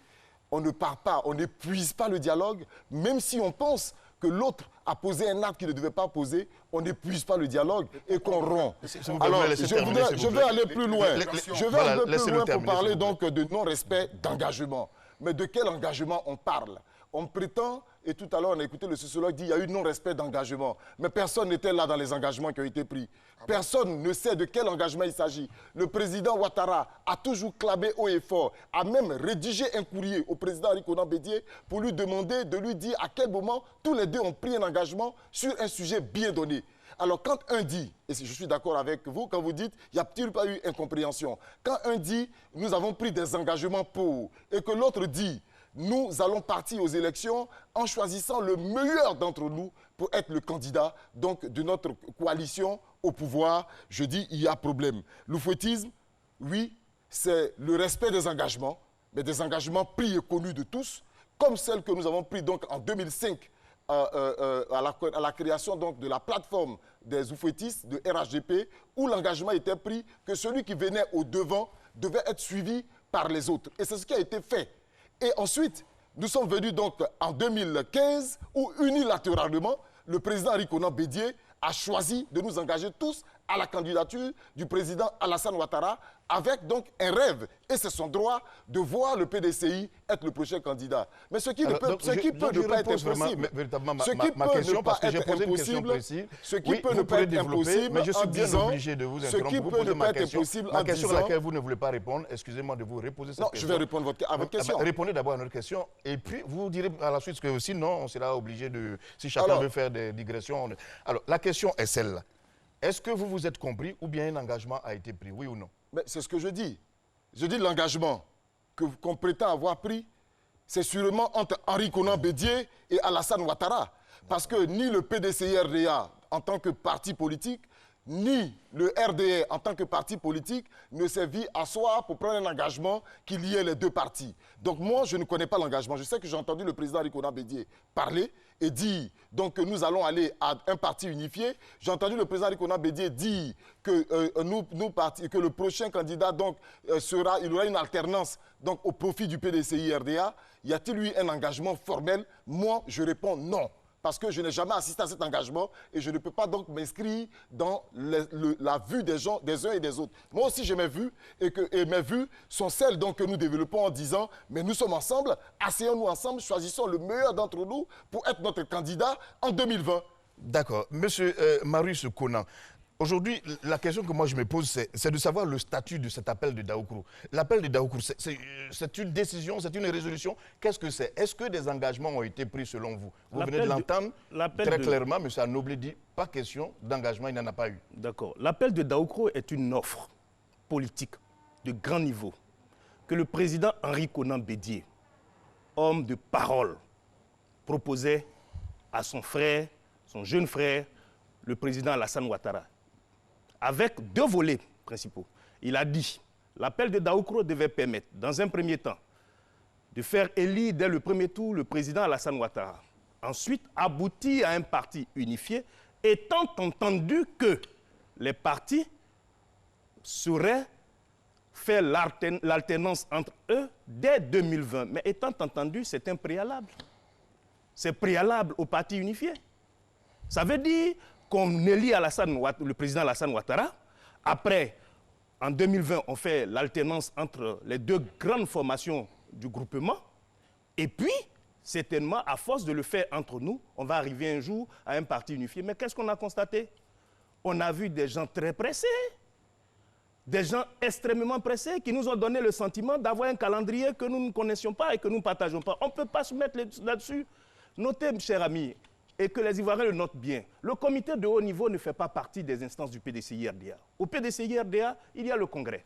on ne part pas, on n'épuise pas le dialogue, même si on pense que l'autre a posé un acte qu'il ne devait pas poser, on n'épuise pas le dialogue et qu'on rompt. Alors, je vais aller plus loin. Je vais un peu plus loin pour parler donc de non-respect d'engagement. Mais de quel engagement on parle? On prétend, et tout à l'heure on a écouté le sociologue dire qu'il y a eu non-respect d'engagement. Mais personne n'était là dans les engagements qui ont été pris. Personne ne sait de quel engagement il s'agit. Le président Ouattara a toujours clamé haut et fort, a même rédigé un courrier au président Henri Konan Bédié pour lui demander de lui dire à quel moment tous les deux ont pris un engagement sur un sujet bien donné. Alors quand un dit, et je suis d'accord avec vous, quand vous dites il n'y a-t-il pas eu incompréhension, quand un dit nous avons pris des engagements pour, et que l'autre dit nous allons partir aux élections en choisissant le meilleur d'entre nous pour être le candidat donc, de notre coalition au pouvoir. Je dis, il y a problème. L'oufouettisme, oui, c'est le respect des engagements, mais des engagements pris et connus de tous, comme celle que nous avons pris donc, en 2005 à la création donc, de la plateforme des oufouettistes de RHDP, où l'engagement était pris que celui qui venait au devant devait être suivi par les autres. Et c'est ce qui a été fait. Et ensuite, nous sommes venus donc en 2015 où unilatéralement, le président Henri Konan Bédié a choisi de nous engager tous à la candidature du président Alassane Ouattara avec donc un rêve. Et c'est son droit de voir le PDCI être le prochain candidat. Mais ce qui peut ne pas être impossible. Ce qui peut ne pas être impossible. Ce qui peut ne pas être impossible. Mais je suis bien obligé de vous interrompre. Ce qui peut ne pas être impossible en disant... Ma question à laquelle vous ne voulez pas répondre, excusez-moi de vous reposer cette question. Non, je vais répondre à votre question. Répondez d'abord à notre question. Et puis, vous direz à la suite que sinon, on sera obligé de... Si chacun veut faire des digressions... Alors, la question est celle-là. Est-ce que vous vous êtes compris ou bien un engagement a été pris, oui ou non? C'est ce que je dis. Je dis l'engagement qu'on prétend avoir pris, c'est sûrement entre Henri Konan Bédié et Alassane Ouattara. Parce que ni le PDCI-RDA en tant que parti politique, ni le RDR en tant que parti politique ne s'est vu asseoir pour prendre un engagement qui liait les deux partis. Donc moi, je ne connais pas l'engagement. Je sais que j'ai entendu le président Henri Konan Bédié parler et dire donc, que nous allons aller à un parti unifié. J'ai entendu le président Henri Konan Bédié dire que, que le prochain candidat donc, il aura une alternance donc, au profit du PDCI-RDA. Y a-t-il eu un engagement formel? Moi, je réponds non. parce que je n'ai jamais assisté à cet engagement et je ne peux pas donc m'inscrire dans la vue des gens, des uns et des autres. Moi aussi, j'ai mes vues et mes vues sont celles donc, que nous développons en disant mais nous sommes ensemble, asseyons-nous ensemble, choisissons le meilleur d'entre nous pour être notre candidat en 2020. D'accord. Monsieur Marius Konan, aujourd'hui, la question que moi je me pose, c'est de savoir le statut de cet appel de Daoukourou. L'appel de Daoukourou, c'est une décision, c'est une résolution. Qu'est-ce que c'est? Est-ce que des engagements ont été pris selon vous? Vous venez de l'entendre très clairement, M. Anobli dit, pas question d'engagement, il n'y en a pas eu. D'accord. L'appel de Daoukourou est une offre politique de grand niveau que le président Henri Konan Bédié, homme de parole, proposait à son frère, son jeune frère, le président Alassane Ouattara, avec deux volets principaux. Il a dit, l'appel de Daoukourou devait permettre, dans un premier temps, de faire élire dès le premier tour le président Alassane Ouattara. Ensuite, aboutir à un parti unifié, étant entendu que les partis sauraient faire l'alternance entre eux dès 2020. Mais étant entendu, c'est un préalable. C'est préalable au parti unifié. Ça veut dire qu'on élit le président Alassane Ouattara. Après, en 2020, on fait l'alternance entre les deux grandes formations du groupement. Et puis, certainement, à force de le faire entre nous, on va arriver un jour à un parti unifié. Mais qu'est-ce qu'on a constaté? On a vu des gens très pressés, des gens extrêmement pressés qui nous ont donné le sentiment d'avoir un calendrier que nous ne connaissions pas et que nous ne partageons pas. On ne peut pas se mettre là-dessus. Notez, chers amis, et que les Ivoiriens le notent bien, le comité de haut niveau ne fait pas partie des instances du PDCI-RDA. Au PDCI-RDA, il y a le Congrès,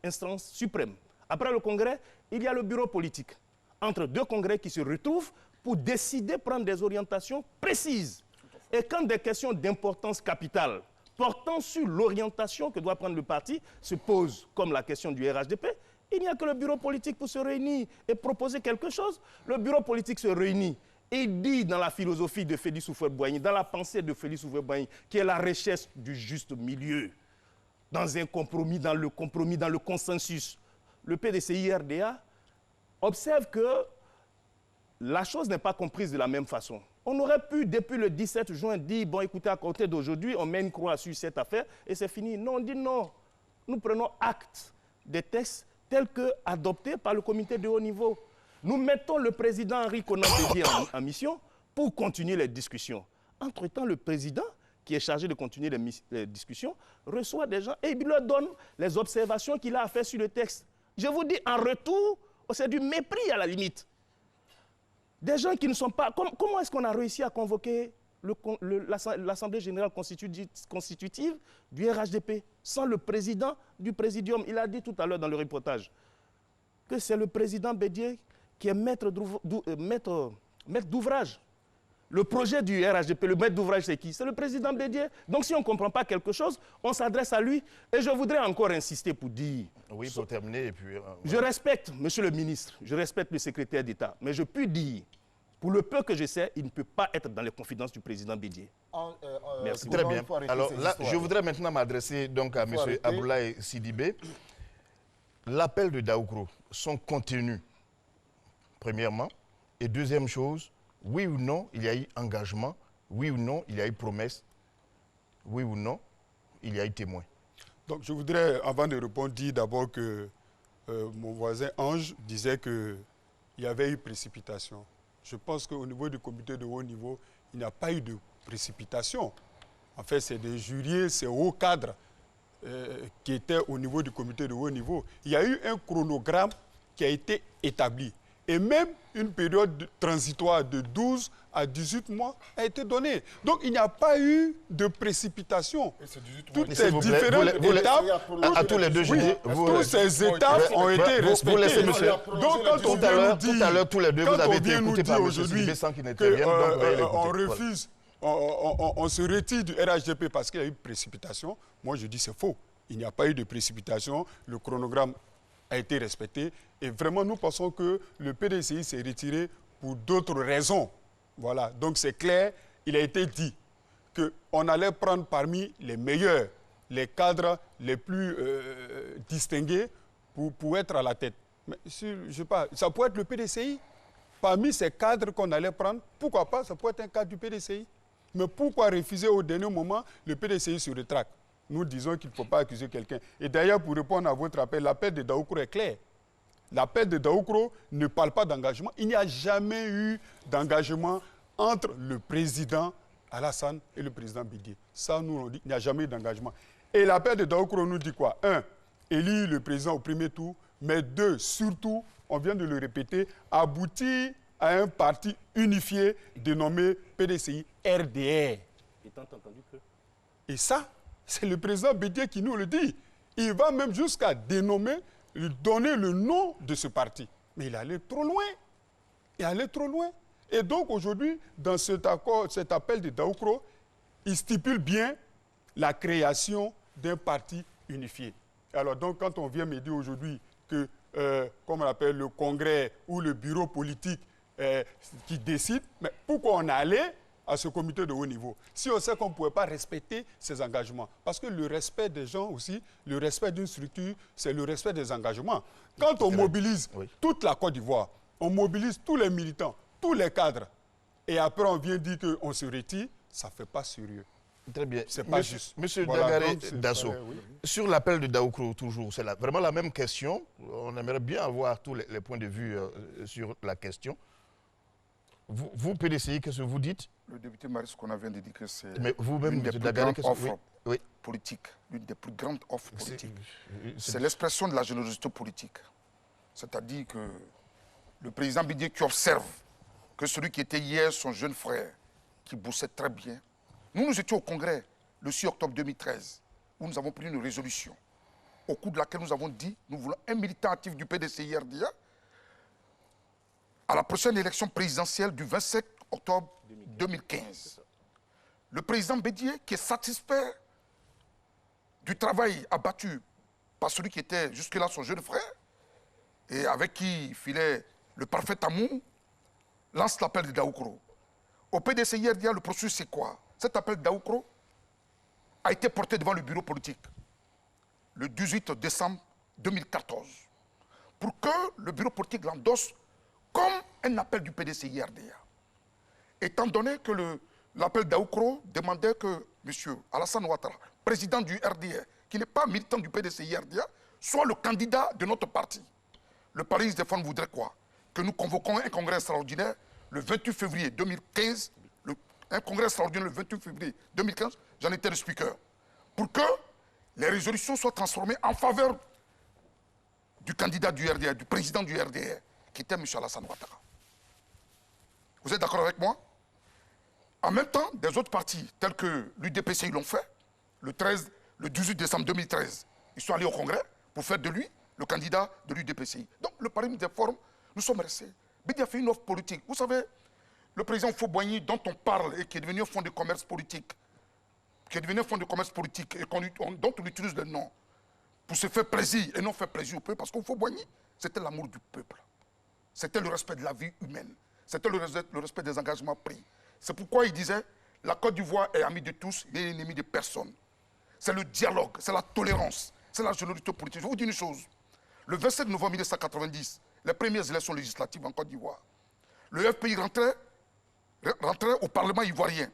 instance suprême. Après le Congrès, il y a le bureau politique. Entre deux congrès qui se retrouvent pour décider, prendre des orientations précises. Et quand des questions d'importance capitale portant sur l'orientation que doit prendre le parti se posent, comme la question du RHDP, il n'y a que le bureau politique pour se réunir et proposer quelque chose. Le bureau politique se réunit et dit dans la philosophie de Félix Houphouët-Boigny, dans la pensée de Félix Houphouët-Boigny, qui est la recherche du juste milieu, dans un compromis, dans le consensus. Le PDCI-RDA observe que la chose n'est pas comprise de la même façon. On aurait pu, depuis le 17 juin, dire, bon, écoutez, à côté d'aujourd'hui, on met une croix sur cette affaire et c'est fini. Non, on dit non. Nous prenons acte des textes tels qu'adoptés par le comité de haut niveau. Nous mettons le président Henri Konan Bédié en mission pour continuer les discussions. Entre-temps, le président, qui est chargé de continuer les discussions, reçoit des gens et il leur donne les observations qu'il a à faire sur le texte. Je vous dis, en retour, c'est du mépris à la limite. Des gens qui ne sont pas... Comment est-ce qu'on a réussi à convoquer l'Assemblée générale constitutive du RHDP sans le président du présidium? Il a dit tout à l'heure dans le reportage que c'est le président Bédié qui est maître d'ouvrage. Le projet du RHDP, le maître d'ouvrage, c'est qui? C'est le président Bédié. Donc si on ne comprend pas quelque chose, on s'adresse à lui. Et je voudrais encore insister pour dire... Oui, pour terminer. Et puis, je respecte, monsieur le ministre, je respecte le secrétaire d'État, mais je puis dire, pour le peu que je sais, il ne peut pas être dans les confidences du président Bédié. Merci. Très bien. Alors là, je voudrais maintenant m'adresser donc à M. Aboulaye Sidibé. L'appel de Daoukourou, son contenu, premièrement, et deuxième chose, oui ou non, il y a eu engagement, oui ou non, il y a eu promesse, oui ou non, il y a eu témoin. Donc je voudrais, avant de répondre, dire d'abord que mon voisin Ange disait qu'il y avait eu précipitation. Je pense qu'au niveau du comité de haut niveau, il n'y a pas eu de précipitation. En fait, c'est des jurys, c'est hauts cadres qui étaient au niveau du comité de haut niveau. Il y a eu un chronogramme qui a été établi. Et même une période transitoire de 12 à 18 mois a été donnée. Donc il n'y a pas eu de précipitation. Toutes ces différentes étapes, à tous les deux, toutes ces étapes ont été respectées. Vous laissez, monsieur. Donc quand on vient nous dire, tout à l'heure, tous les deux, vous avez été écoutés par M. aujourd'hui sans qu'il n'intervienne, donc vous allez l'écouter. on refuse, on se retire du RHDP parce qu'il y a eu précipitation. Moi je dis c'est faux. Il n'y a pas eu de précipitation. Le chronogramme a été respecté. Et vraiment, nous pensons que le PDCI s'est retiré pour d'autres raisons. Voilà, donc c'est clair, il a été dit qu'on allait prendre parmi les meilleurs, les cadres les plus distingués pour être à la tête. Mais je sais pas, ça pourrait être le PDCI. parmi ces cadres qu'on allait prendre, pourquoi pas, ça peut être un cadre du PDCI. Mais pourquoi refuser au dernier moment, le PDCI se rétracte? Nous disons qu'il ne faut pas accuser quelqu'un. Et d'ailleurs, pour répondre à votre appel, l'appel de Daoukro est clair. L'appel de Daoukro ne parle pas d'engagement. Il n'y a jamais eu d'engagement entre le président Alassane et le président Bédié. Ça, nous, on dit qu'il n'y a jamais eu d'engagement. Et l'appel de Daoukro nous dit quoi? 1, élire le président au premier tour. Mais 2, surtout, on vient de le répéter, aboutir à un parti unifié dénommé PDCI RDR. Et ça, c'est le président Bédié qui nous le dit. Il va même jusqu'à dénommer, donner le nom de ce parti. Mais il allait trop loin. Il allait trop loin. Et donc aujourd'hui, dans cet accord, cet appel de Daoukro, il stipule bien la création d'un parti unifié. Alors donc, quand on vient me dire aujourd'hui que, comme on appelle, le congrès ou le bureau politique qui décide, mais pourquoi on allait à ce comité de haut niveau si on sait qu'on ne pouvait pas respecter ses engagements? Parce que le respect des gens aussi, le respect d'une structure, c'est le respect des engagements. Quand on mobilise toute la Côte d'Ivoire, on mobilise tous les militants, tous les cadres, et après on vient dire qu'on se retire, ça ne fait pas sérieux. Très bien. C'est pas juste. Monsieur Voilà, Dagaré donc, Dasso, sur l'appel de Daoukro, toujours, c'est vraiment la même question. On aimerait bien avoir tous les points de vue sur la question. Vous, PDCI, qu'est-ce que vous dites? Le député Maris, qu'on vient de dire que c'est l'une des plus grandes offres politiques, l'une des plus grandes offres politiques. C'est l'expression de la générosité politique. C'est-à-dire que le président Bédié qui observe que celui qui était hier son jeune frère, qui bossait très bien, nous étions au Congrès le 6 octobre 2013, où nous avons pris une résolution, au cours de laquelle nous avons dit, nous voulons un militant actif du PDCI-RDA à la prochaine élection présidentielle du 27 octobre 2015. Le président Bédié, qui est satisfait du travail abattu par celui qui était jusque-là son jeune frère, et avec qui il filait le parfait amour, lance l'appel de Daoukro. Au PDCI-RDA, le processus, c'est quoi? Cet appel de Daoukro a été porté devant le bureau politique le 18 décembre 2014 pour que le bureau politique l'endosse comme un appel du PDCI-RDA. Étant donné que l'appel Daoukro demandait que M. Alassane Ouattara, président du RDA, qui n'est pas militant du PDCI-RDA, soit le candidat de notre parti. Le Paris Défense voudrait quoi? Que nous convoquons un congrès extraordinaire le 28 février 2015, un congrès extraordinaire le 28 février 2015, j'en étais le speaker, pour que les résolutions soient transformées en faveur du candidat du RDA, du président du RDA, qui était M. Alassane Ouattara. Vous êtes d'accord avec moi? En même temps, des autres partis, tels que l'UDPCI l'ont fait, le 18 décembre 2013, ils sont allés au Congrès pour faire de lui le candidat de l'UDPCI. Donc, le paradigme des formes, nous sommes restés. Bédié a fait une offre politique. Vous savez, le président Houphouët-Boigny, dont on parle et qui est devenu un fonds de commerce politique, et dont on utilise le nom pour se faire plaisir et non faire plaisir au peuple, parce qu'Houphouët-Boigny, c'était l'amour du peuple. C'était le respect de la vie humaine. C'était le respect des engagements pris. C'est pourquoi il disait, la Côte d'Ivoire est amie de tous, il est ennemi de personne. C'est le dialogue, c'est la tolérance, c'est la générosité politique. Je vais vous dire une chose. Le 27 novembre 1990, les premières élections législatives en Côte d'Ivoire, le FPI rentrait au Parlement ivoirien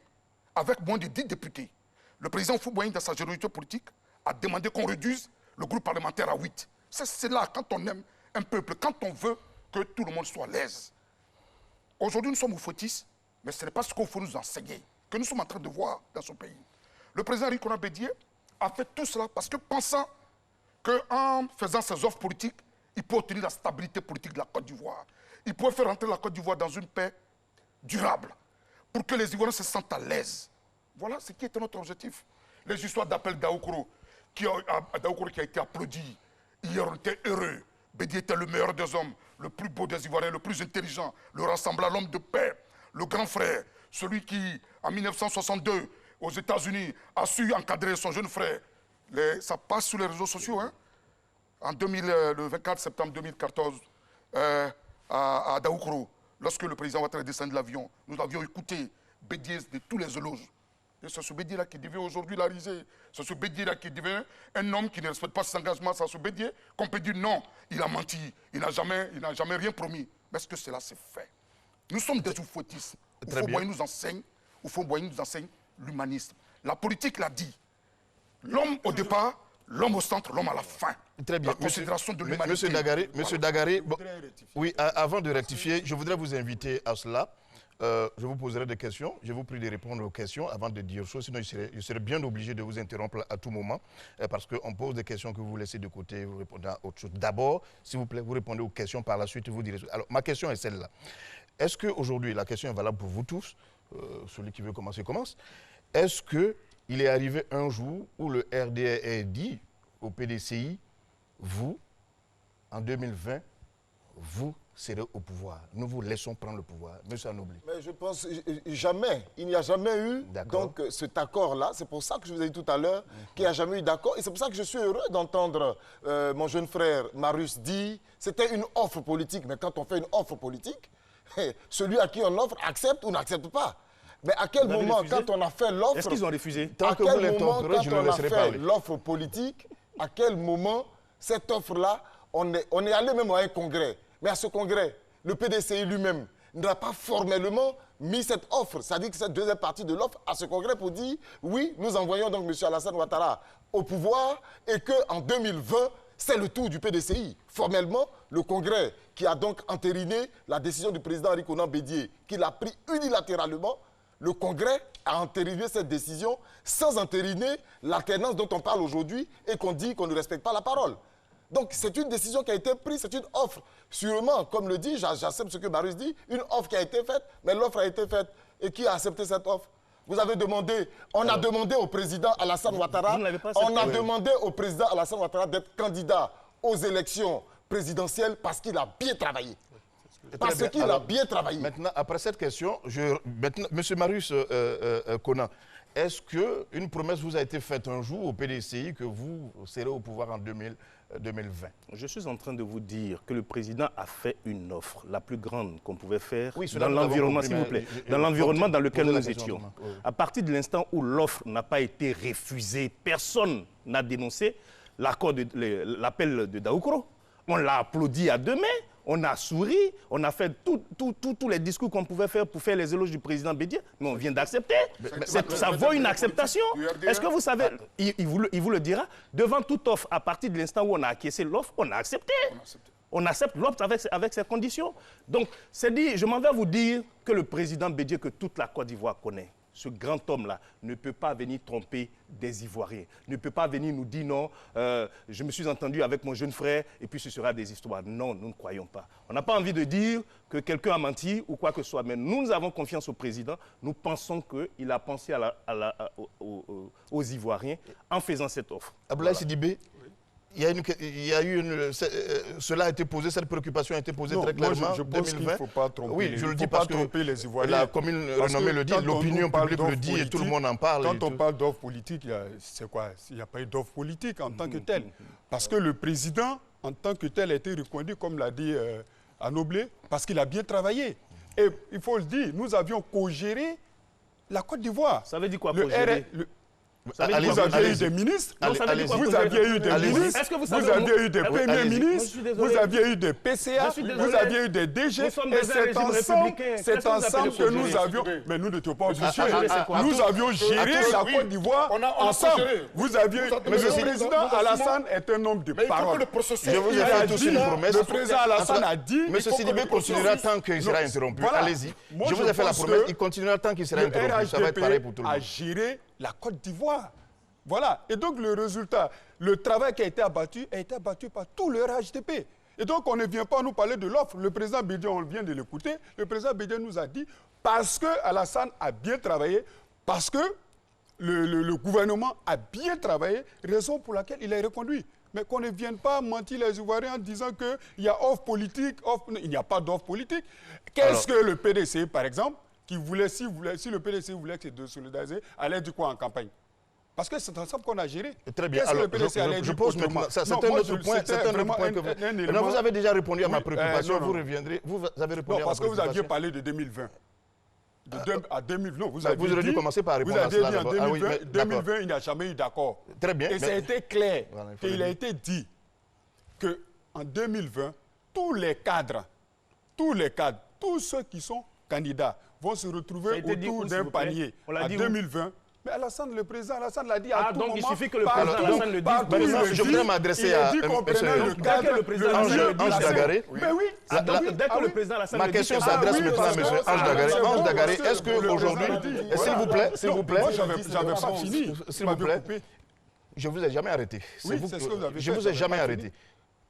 avec moins de 10 députés. Le président Houphouët-Boigny, dans sa générosité politique, a demandé qu'on réduise le groupe parlementaire à 8. C'est là, quand on aime un peuple, quand on veut que tout le monde soit à l'aise. Aujourd'hui, nous sommes oufouettistes, mais ce n'est pas ce qu'il faut nous enseigner, que nous sommes en train de voir dans ce pays. Le président Ricona Bédié a fait tout cela parce que pensant qu'en faisant ses offres politiques, il peut obtenir la stabilité politique de la Côte d'Ivoire. Il peut faire entrer la Côte d'Ivoire dans une paix durable, pour que les Ivoiriens se sentent à l'aise. Voilà ce qui était notre objectif. Les histoires d'appel Daoukro, qui a été applaudi. Hier, on était heureux. Bédié était le meilleur des hommes, le plus beau des Ivoiriens, le plus intelligent, le rassemblant, l'homme de paix, le grand frère, celui qui, en 1962, aux États-Unis, a su encadrer son jeune frère. Ça passe sur les réseaux sociaux, hein. Le 24 septembre 2014, à Daoukro, lorsque le président Ouattara est descendu de l'avion, nous avions écouté Bédié de tous les éloges. Et c'est ce Bédié-là qui devient aujourd'hui la risée. C'est ce Bédié-là qui devient un homme qui ne respecte pas ses engagements. C'est ce Bédié qu'on peut dire non, il a menti, il n'a jamais rien promis. Mais est-ce que cela s'est fait? Nous sommes des oufouettistes. Houphouët-Boigny nous enseigne l'humanisme. La politique l'a dit. L'homme au départ, l'homme au centre, l'homme à la fin. Très bien. La considération de l'humanité. Monsieur Dagaré, bon, oui, avant de rectifier, je voudrais vous inviter à cela. Je vous poserai des questions. Je vous prie de répondre aux questions avant de dire chose. Sinon, je serais bien obligé de vous interrompre à tout moment parce qu'on pose des questions que vous laissez de côté, vous répondez à autre chose. D'abord, s'il vous plaît, vous répondez aux questions. Par la suite, vous direz. Alors, ma question est celle-là. Est-ce qu'aujourd'hui, la question est valable pour vous tous, celui qui veut commencer, commence. Est-ce qu'il est arrivé un jour où le RDR a dit au PDCI, vous, en 2020, vous serez au pouvoir. Nous vous laissons prendre le pouvoir. Monsieur Anobli. Mais je pense jamais. Il n'y a jamais eu donc, cet accord-là. C'est pour ça que je vous ai dit tout à l'heure qu'il n'y a jamais eu d'accord. Et c'est pour ça que je suis heureux d'entendre mon jeune frère Marius dire c'était une offre politique. Mais quand on fait une offre politique, celui à qui on offre accepte ou n'accepte pas. Mais à quel moment, quand on a fait l'offre... Est-ce qu'ils ont refusé? À quel moment, quand on a fait l'offre politique, à quel moment, cette offre-là, on est allé même à un congrès. Mais à ce congrès, le PDCI lui-même n'a pas formellement mis cette offre, c'est-à-dire que cette deuxième partie de l'offre, à ce congrès pour dire, oui, nous envoyons donc M. Alassane Ouattara au pouvoir et qu'en 2020, c'est le tour du PDCI. Formellement, le congrès qui a donc entériné la décision du président Henri Konan Bédié, qu'il a pris unilatéralement, le congrès a entériné cette décision sans entériner l'alternance dont on parle aujourd'hui et qu'on dit qu'on ne respecte pas la parole. Donc c'est une décision qui a été prise, c'est une offre. Sûrement, comme le dit, j'accepte ce que Marius dit, une offre qui a été faite, mais l'offre a été faite. Et qui a accepté cette offre? Vous avez demandé, on a demandé au président Alassane Ouattara, demandé au président Alassane Ouattara d'être candidat aux élections présidentielles parce qu'il a bien travaillé. Parce qu'il a bien travaillé. Maintenant, après cette question, Monsieur Marius Konan, est-ce qu'une promesse vous a été faite un jour au PDCI que vous serez au pouvoir en 2020? Je suis en train de vous dire que le président a fait une offre, la plus grande qu'on pouvait faire dans l'environnement, s'il vous plaît, dans l'environnement dans lequel nous étions. À partir de l'instant où l'offre n'a pas été refusée, personne n'a dénoncé l'appel de Daoukro. On l'a applaudi à deux mains. On a souri, on a fait tous les discours qu'on pouvait faire pour faire les éloges du président Bédié, mais on vient d'accepter. Ça vaut une acceptation. Est-ce que vous savez, il vous le dira, devant toute offre, à partir de l'instant où on a acquiescé l'offre, on a accepté. On accepte l'offre avec ses conditions. Donc, c'est dit, je m'en vais vous dire que le président Bédié, que toute la Côte d'Ivoire connaît, ce grand homme-là ne peut pas venir tromper des Ivoiriens, ne peut pas venir nous dire non, je me suis entendu avec mon jeune frère et puis ce sera des histoires. Non, nous ne croyons pas. On n'a pas envie de dire que quelqu'un a menti ou quoi que ce soit, mais nous avons confiance au président. Nous pensons qu'il a pensé aux Ivoiriens en faisant cette offre. Abdoulaye Sidibé, cela a été posé, cette préoccupation a été posée très clairement. Je pense qu'il ne faut pas tromper, oui, je le dis parce que les Ivoiriens. La commune renommée le dit, l'opinion publique le dit et tout le monde en parle. Quand on parle d'offre politique, c'est quoi? Il n'y a pas eu d'offre politique en tant que telle. Parce que le président, en tant que tel, a été reconduit, comme l'a dit Anoblé, parce qu'il a bien travaillé. Et il faut le dire, nous avions co-géré la Côte d'Ivoire. Ça veut dire quoi, co-gérer? Vous aviez eu des ministres, vous aviez eu des ministres, vous aviez eu des premiers ministres, vous aviez eu des PCA, vous aviez eu des DG, et c'est ensemble que nous avions... Mais nous n'étions pas obligés. Nous avions géré la Côte d'Ivoire ensemble. Vous aviez... Mais le président Alassane est un homme de parole. Je vous ai fait tous une promesse. Le président Alassane a dit... Monsieur Sidibé continuera tant qu'il sera interrompu. Allez-y. Je vous ai fait la promesse, il continuera tant qu'il sera interrompu. Ça va être pareil pour tout le monde. A géré la Côte d'Ivoire. Voilà. Et donc, le résultat, le travail qui a été abattu par tout le RHDP. Et donc, on ne vient pas nous parler de l'offre. Le président Bédié, on vient de l'écouter. Le président Bédié nous a dit, parce que Alassane a bien travaillé, parce que le gouvernement a bien travaillé, raison pour laquelle il est reconduit. Mais qu'on ne vienne pas mentir les Ivoiriens en disant qu'il y a offre politique, il n'y a pas d'offre politique. Qu'est-ce que le PDC, par exemple, qui voulait, si le PDC voulait se désolidariser, allait dire quoi en campagne? Parce que c'est ensemble qu'on a géré. Très bien. Alors, je pose maintenant. C'est un autre point. Non, vous avez déjà répondu à ma préoccupation. Vous reviendrez. Vous avez répondu à ma préoccupation. Parce que vous aviez parlé de 2020. À 2020, non, vous auriez dû commencer par répondre à cela. Vous aviez dit en 2020, il n'y a jamais eu d'accord. Très bien. Et ça a été clair. Il a été dit qu'en 2020, tous les cadres, tous ceux qui sont candidats vont se retrouver autour d'un panier en 2020. Mais Alassane, le président Alassane l'a dit à tout moment. Donc il suffit que le président Alassane le dise. Je voudrais m'adresser à Dès que le président Ange Dagaré. Mais oui. Dès que le président Alassane le dit. Ma question s'adresse maintenant à M. Ange Dagaré. Ange Dagaré, est-ce qu'aujourd'hui, s'il vous plaît, moi j'avais pas fini. S'il vous plaît, je ne vous ai jamais arrêté. Oui, c'est ce que vous avez fait. Je ne vous ai jamais arrêté.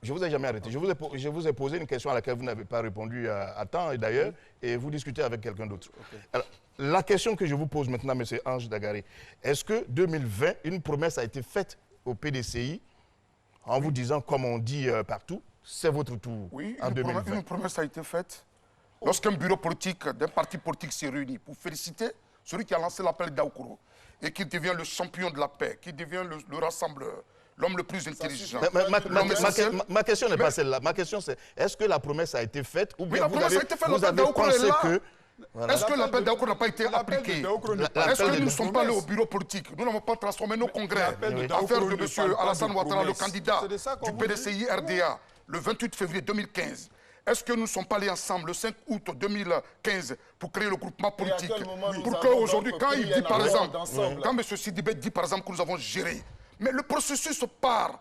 Je vous ai jamais arrêté. Je vous ai posé une question à laquelle vous n'avez pas répondu à temps et d'ailleurs, et vous discutez avec quelqu'un d'autre. Alors, la question que je vous pose maintenant, M. Ange Dagaré, est-ce que 2020, une promesse a été faite au PDCI en vous disant, comme on dit partout, c'est votre tour en 2020? Une promesse a été faite. Lorsqu'un bureau politique d'un parti politique s'est réuni pour féliciter celui qui a lancé l'appel d'Aoukro et qui devient le champion de la paix, qui devient le rassembleur, l'homme le plus intelligent. Ma question n'est pas celle-là. Ma question c'est, est-ce que la promesse a été faite ou bien vous avez pensé que... Voilà. Est-ce que l'appel d'Aoukro n'a pas été appliqué? Est-ce que nous ne sommes pas allés au bureau politique? Nous n'avons pas transformé nos congrès à faire de M. Alassane Ouattara le candidat du PDCI RDA le 28 février 2015. Est-ce que nous ne sommes pas allés ensemble le 5 août 2015 pour créer le groupement politique? Pour qu'aujourd'hui, quand il dit par exemple, quand M. Sidibé dit par exemple que nous avons géré, mais le processus part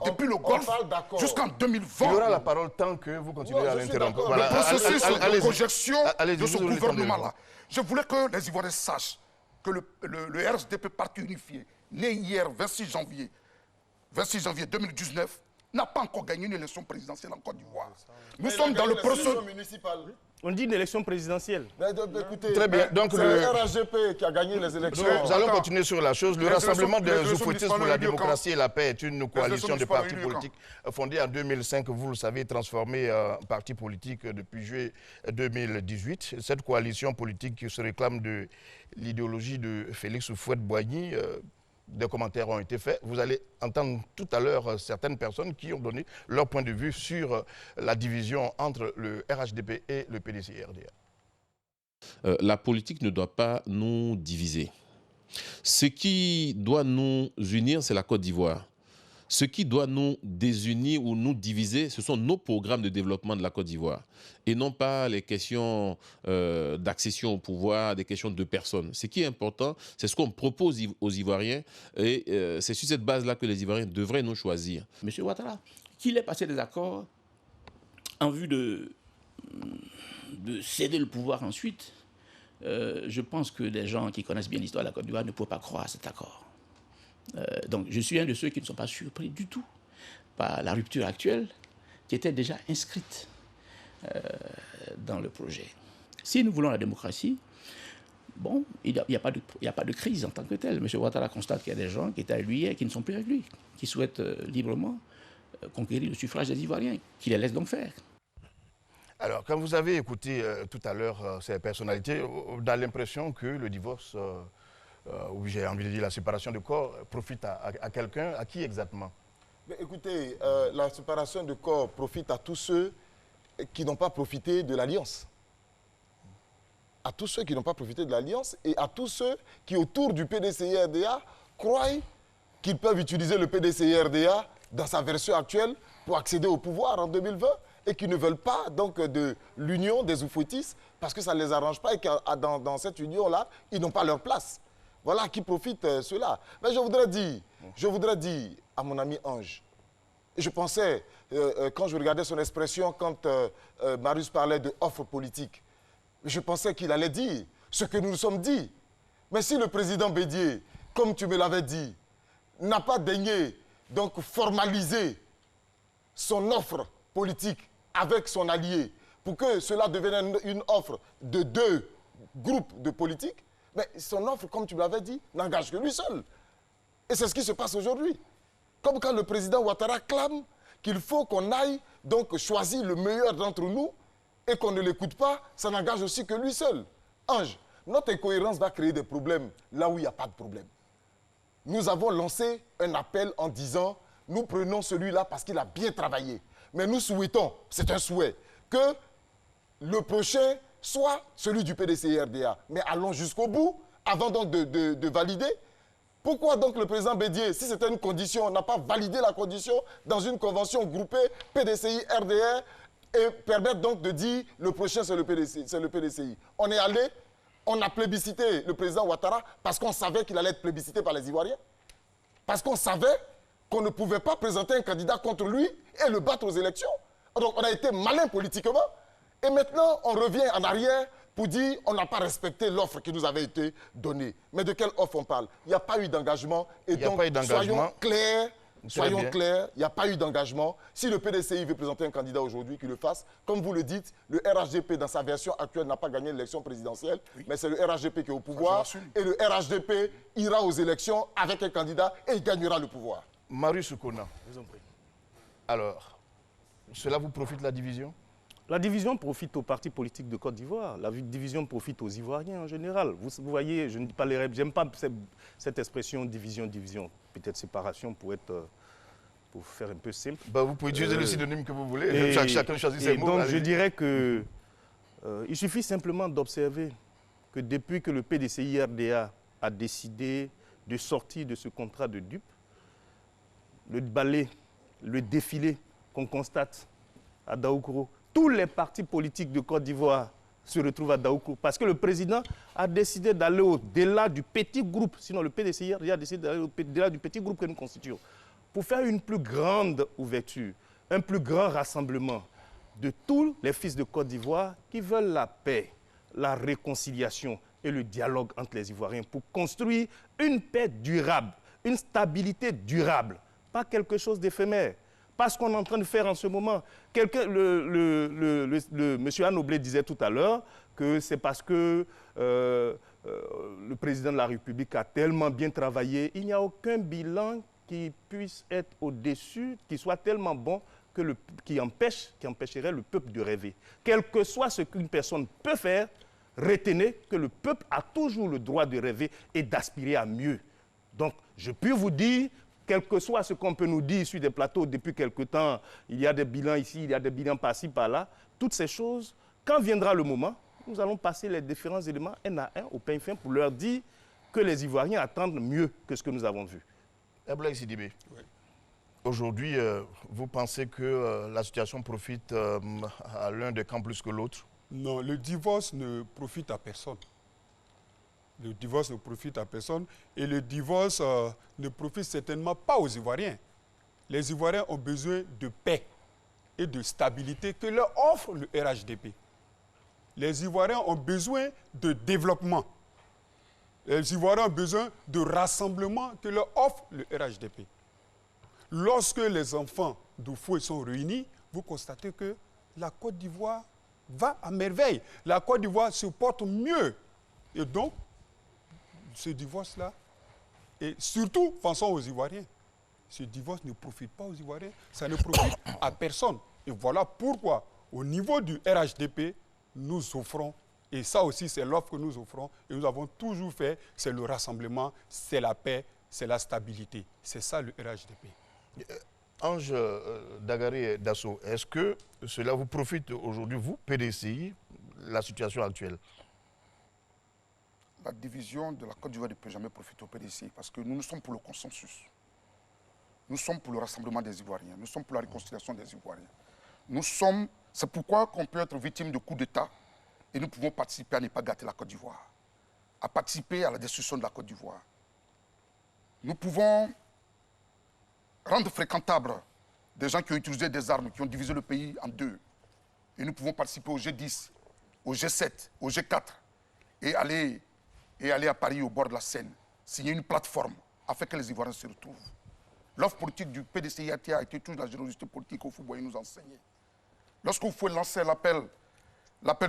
depuis le Golfe jusqu'en 2020. Il y aura la parole tant que vous continuez à l'interrompre. Voilà, le processus de projection de ce gouvernement-là. Je voulais que les Ivoiriens sachent que le RHDP Parti Unifié, né hier 26 janvier 2019, n'a pas encore gagné une élection présidentielle en Côte d'Ivoire. Nous sommes dans le processus municipal. On dit une élection présidentielle. Écoutez, très bien. Donc c'est le RHDP qui a gagné les élections. Nous allons continuer sur la chose. Le Rassemblement des oufouettistes pour la démocratie et la paix est une coalition de partis politiques fondée en 2005, vous le savez, transformée en parti politique depuis juillet 2018. Cette coalition politique qui se réclame de l'idéologie de Félix Houphouët-Boigny, des commentaires ont été faits. Vous allez entendre tout à l'heure certaines personnes qui ont donné leur point de vue sur la division entre le RHDP et le PDCI-RDA. La politique ne doit pas nous diviser. Ce qui doit nous unir, c'est la Côte d'Ivoire. Ce qui doit nous désunir ou nous diviser, ce sont nos programmes de développement de la Côte d'Ivoire. Et non pas les questions d'accession au pouvoir, des questions de personnes. Ce qui est important, c'est ce qu'on propose aux Ivoiriens. Et c'est sur cette base-là que les Ivoiriens devraient nous choisir. Monsieur Ouattara, qu'il ait passé des accords en vue de céder le pouvoir ensuite, je pense que les gens qui connaissent bien l'histoire de la Côte d'Ivoire ne peuvent pas croire à cet accord. Donc je suis un de ceux qui ne sont pas surpris du tout par la rupture actuelle qui était déjà inscrite dans le projet. Si nous voulons la démocratie, bon, il n'y a pas de crise en tant que telle. M. Ouattara constate qu'il y a des gens qui étaient avec lui et qui ne sont plus avec lui, qui souhaitent librement conquérir le suffrage des Ivoiriens, qui les laissent donc faire. Alors, quand vous avez écouté tout à l'heure ces personnalités, on a l'impression que le divorce, ou j'ai envie de dire la séparation de corps, profite à quelqu'un. À qui exactement? Mais écoutez, la séparation de corps profite à tous ceux qui n'ont pas profité de l'alliance. À tous ceux qui n'ont pas profité de l'alliance et à tous ceux qui, autour du PDCI-RDA, croient qu'ils peuvent utiliser le PDCI-RDA dans sa version actuelle pour accéder au pouvoir en 2020 et qui ne veulent pas donc de l'union des oufouettistes parce que ça ne les arrange pas et que dans cette union-là, ils n'ont pas leur place. Voilà à qui profite cela. Mais je voudrais dire à mon ami Ange, et je pensais, quand je regardais son expression, quand Marius parlait de offre politique, je pensais qu'il allait dire ce que nous nous sommes dit. Mais si le président Bédié, comme tu me l'avais dit, n'a pas daigné donc formaliser son offre politique avec son allié pour que cela devienne une offre de deux groupes de politiques, mais son offre, comme tu me l'avais dit, n'engage que lui seul. Et c'est ce qui se passe aujourd'hui. Comme quand le président Ouattara clame qu'il faut qu'on aille donc choisir le meilleur d'entre nous et qu'on ne l'écoute pas, ça n'engage aussi que lui seul. Ange, notre incohérence va créer des problèmes là où il n'y a pas de problème. Nous avons lancé un appel en disant, nous prenons celui-là parce qu'il a bien travaillé. Mais nous souhaitons, c'est un souhait, que le prochain soit celui du PDCI-RDA. Mais allons jusqu'au bout, avant donc de valider. Pourquoi donc le président Bédié, si c'était une condition, n'a pas validé la condition dans une convention groupée PDCI-RDA et permettre donc de dire le prochain c'est le PDCI. On est allé, on a plébiscité le président Ouattara parce qu'on savait qu'il allait être plébiscité par les Ivoiriens. Parce qu'on savait qu'on ne pouvait pas présenter un candidat contre lui et le battre aux élections. Donc on a été malin politiquement. Et maintenant, on revient en arrière pour dire qu'on n'a pas respecté l'offre qui nous avait été donnée. Mais de quelle offre on parle? Il n'y a pas eu d'engagement. Et donc, soyons clairs. Soyons clairs, il n'y a pas eu d'engagement. Si le PDCI veut présenter un candidat aujourd'hui, qu'il le fasse. Comme vous le dites, le RHDP, dans sa version actuelle, n'a pas gagné l'élection présidentielle, mais c'est le RHDP qui est au pouvoir. Et le RHDP ira aux élections avec un candidat et il gagnera le pouvoir. Marius Soukona. Alors, cela vous profite la division? La division profite aux partis politiques de Côte d'Ivoire. La division profite aux Ivoiriens en général. Vous voyez, je ne dis pas les rêves, j'aime pas cette expression division. Peut-être séparation pour faire un peu simple. Bah, vous pouvez utiliser le synonyme que vous voulez. Chacun choisit ses mots. Donc je dirais que il suffit simplement d'observer que depuis que le PDCI-RDA a décidé de sortir de ce contrat de dupe, le balai, le défilé qu'on constate à Daoukro, tous les partis politiques de Côte d'Ivoire se retrouvent à Daoukro parce que le président a décidé d'aller au-delà du petit groupe, sinon le PDCI a décidé d'aller au-delà du petit groupe que nous constituons, pour faire une plus grande ouverture, un plus grand rassemblement de tous les fils de Côte d'Ivoire qui veulent la paix, la réconciliation et le dialogue entre les Ivoiriens pour construire une paix durable, une stabilité durable, pas quelque chose d'éphémère. Pas ce qu'on est en train de faire en ce moment. M. Anoblé disait tout à l'heure que c'est parce que le président de la République a tellement bien travaillé. Il n'y a aucun bilan qui puisse être au-dessus, qui soit tellement bon qui empêcherait le peuple de rêver. Quel que soit ce qu'une personne peut faire, retenez que le peuple a toujours le droit de rêver et d'aspirer à mieux. Donc, je peux vous dire, quel que soit ce qu'on peut nous dire sur des plateaux depuis quelque temps, il y a des bilans ici, il y a des bilans par-ci, par-là, toutes ces choses, quand viendra le moment, nous allons passer les différents éléments un à un au peigne fin pour leur dire que les Ivoiriens attendent mieux que ce que nous avons vu. Abdoulaye Sidibé, aujourd'hui, vous pensez que la situation profite à l'un des camps plus que l'autre? Non, le divorce ne profite à personne. Le divorce ne profite à personne et le divorce ne profite certainement pas aux Ivoiriens. Les Ivoiriens ont besoin de paix et de stabilité que leur offre le RHDP. Les Ivoiriens ont besoin de développement. Les Ivoiriens ont besoin de rassemblement que leur offre le RHDP. Lorsque les enfants d'Oufoué sont réunis, vous constatez que la Côte d'Ivoire va à merveille. La Côte d'Ivoire se porte mieux. Et donc, ce divorce-là, et surtout, pensons aux Ivoiriens. Ce divorce ne profite pas aux Ivoiriens, ça ne profite à personne. Et voilà pourquoi, au niveau du RHDP, nous offrons, et ça aussi c'est l'offre que nous offrons, et nous avons toujours fait, c'est le rassemblement, c'est la paix, c'est la stabilité. C'est ça le RHDP. Ange Dagaré Dasso, est-ce que cela vous profite aujourd'hui, vous, PDCI, la situation actuelle? La division de la Côte d'Ivoire ne peut jamais profiter au PDCI parce que nous sommes pour le consensus. Nous sommes pour le rassemblement des Ivoiriens. Nous sommes pour la réconciliation des Ivoiriens. C'est pourquoi on peut être victime de coups d'État et nous pouvons participer à ne pas gâter la Côte d'Ivoire, à participer à la destruction de la Côte d'Ivoire. Nous pouvons rendre fréquentables des gens qui ont utilisé des armes, qui ont divisé le pays en deux. Et nous pouvons participer au G10, au G7, au G4 et aller à Paris au bord de la Seine, signer une plateforme afin que les Ivoiriens se retrouvent. L'offre politique du PDCI a été toujours la générosité politique qu'Oufou Boigny nous enseignait. Lorsqu'Oufou lançait l'appel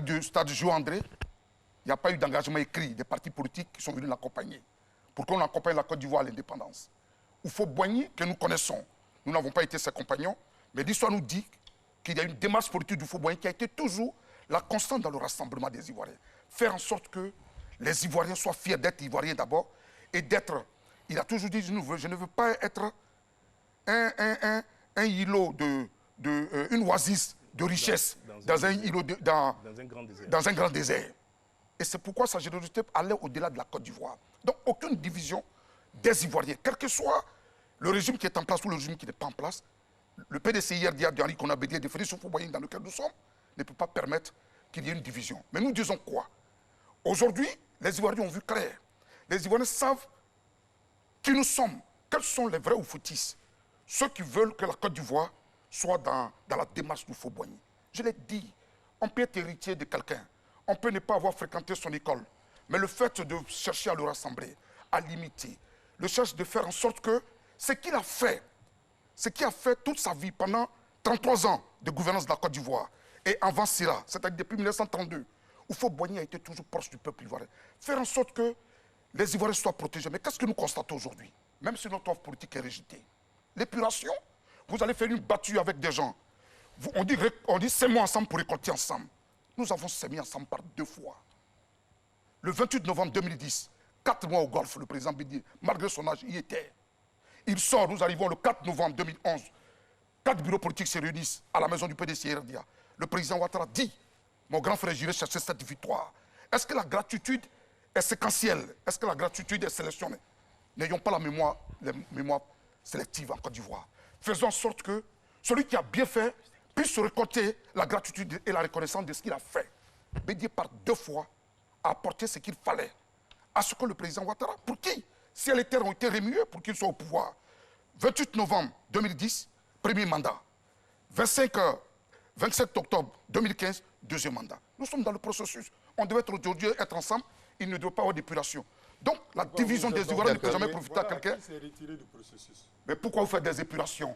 du stade Jules-André, il n'y a pas eu d'engagement écrit des partis politiques qui sont venus l'accompagner pour qu'on accompagne la Côte d'Ivoire à l'indépendance. Oufou Boigny, que nous connaissons, nous n'avons pas été ses compagnons, mais l'histoire nous dit qu'il y a une démarche politique d'Oufou Boigny qui a été toujours la constante dans le rassemblement des Ivoiriens. Faire en sorte que les Ivoiriens soient fiers d'être Ivoiriens d'abord et d'être... Il a toujours dit, je ne veux pas être un îlot une oasis de richesse dans un grand désert. Et c'est pourquoi sa générosité allait au-delà de la Côte d'Ivoire. Donc aucune division des Ivoiriens, quel que soit le régime qui est en place ou le régime qui n'est pas en place, le PDCI-RDA d'Henri Konan-Bédié, de Félix Houphouët-Boigny dans lequel nous sommes, ne peut pas permettre qu'il y ait une division. Mais nous disons quoi? Aujourd'hui, les Ivoiriens ont vu clair. Les Ivoiriens savent qui nous sommes, quels sont les vrais oufoutistes, ceux qui veulent que la Côte d'Ivoire soit dans la démarche du Houphouët-Boigny. Je l'ai dit, on peut être héritier de quelqu'un, on peut ne pas avoir fréquenté son école, mais le fait de chercher à le rassembler, à l'imiter, le cherche de faire en sorte que ce qu'il a fait toute sa vie pendant 33 ans de gouvernance de la Côte d'Ivoire, et avant cela, c'est-à-dire depuis 1932, Houphouët-Boigny a été toujours proche du peuple ivoirien. Faire en sorte que les Ivoiriens soient protégés. Mais qu'est-ce que nous constatons aujourd'hui? Même si notre offre politique est rejetée. L'épuration, vous allez faire une battue avec des gens. On dit sème-moi ensemble pour récolter ensemble. Nous avons sémé ensemble par 2 fois. Le 28 novembre 2010, 4 mois au Golfe, le président Bédié, malgré son âge, y était. Il sort, nous arrivons le 4 novembre 2011. 4 bureaux politiques se réunissent à la maison du PDCI-RDA. Le président Ouattara dit, mon grand frère, j'irai chercher cette victoire. Est-ce que la gratitude est séquentielle? Est-ce que la gratitude est sélectionnée? N'ayons pas la mémoire sélective en Côte d'Ivoire. Faisons en sorte que celui qui a bien fait puisse se récolter la gratitude et la reconnaissance de ce qu'il a fait. Bédié par 2 fois a apporté ce qu'il fallait à ce que le président Ouattara, pour qui, si les terres ont été remuées pour qu'il soit au pouvoir, 28 novembre 2010, premier mandat. 27 octobre 2015, deuxième mandat. Nous sommes dans le processus. On devait aujourd'hui être ensemble. Il ne doit pas avoir d'épuration. Donc, la division des Ivoiriens ne peut jamais profiter à quelqu'un. Mais pourquoi vous faites des épurations?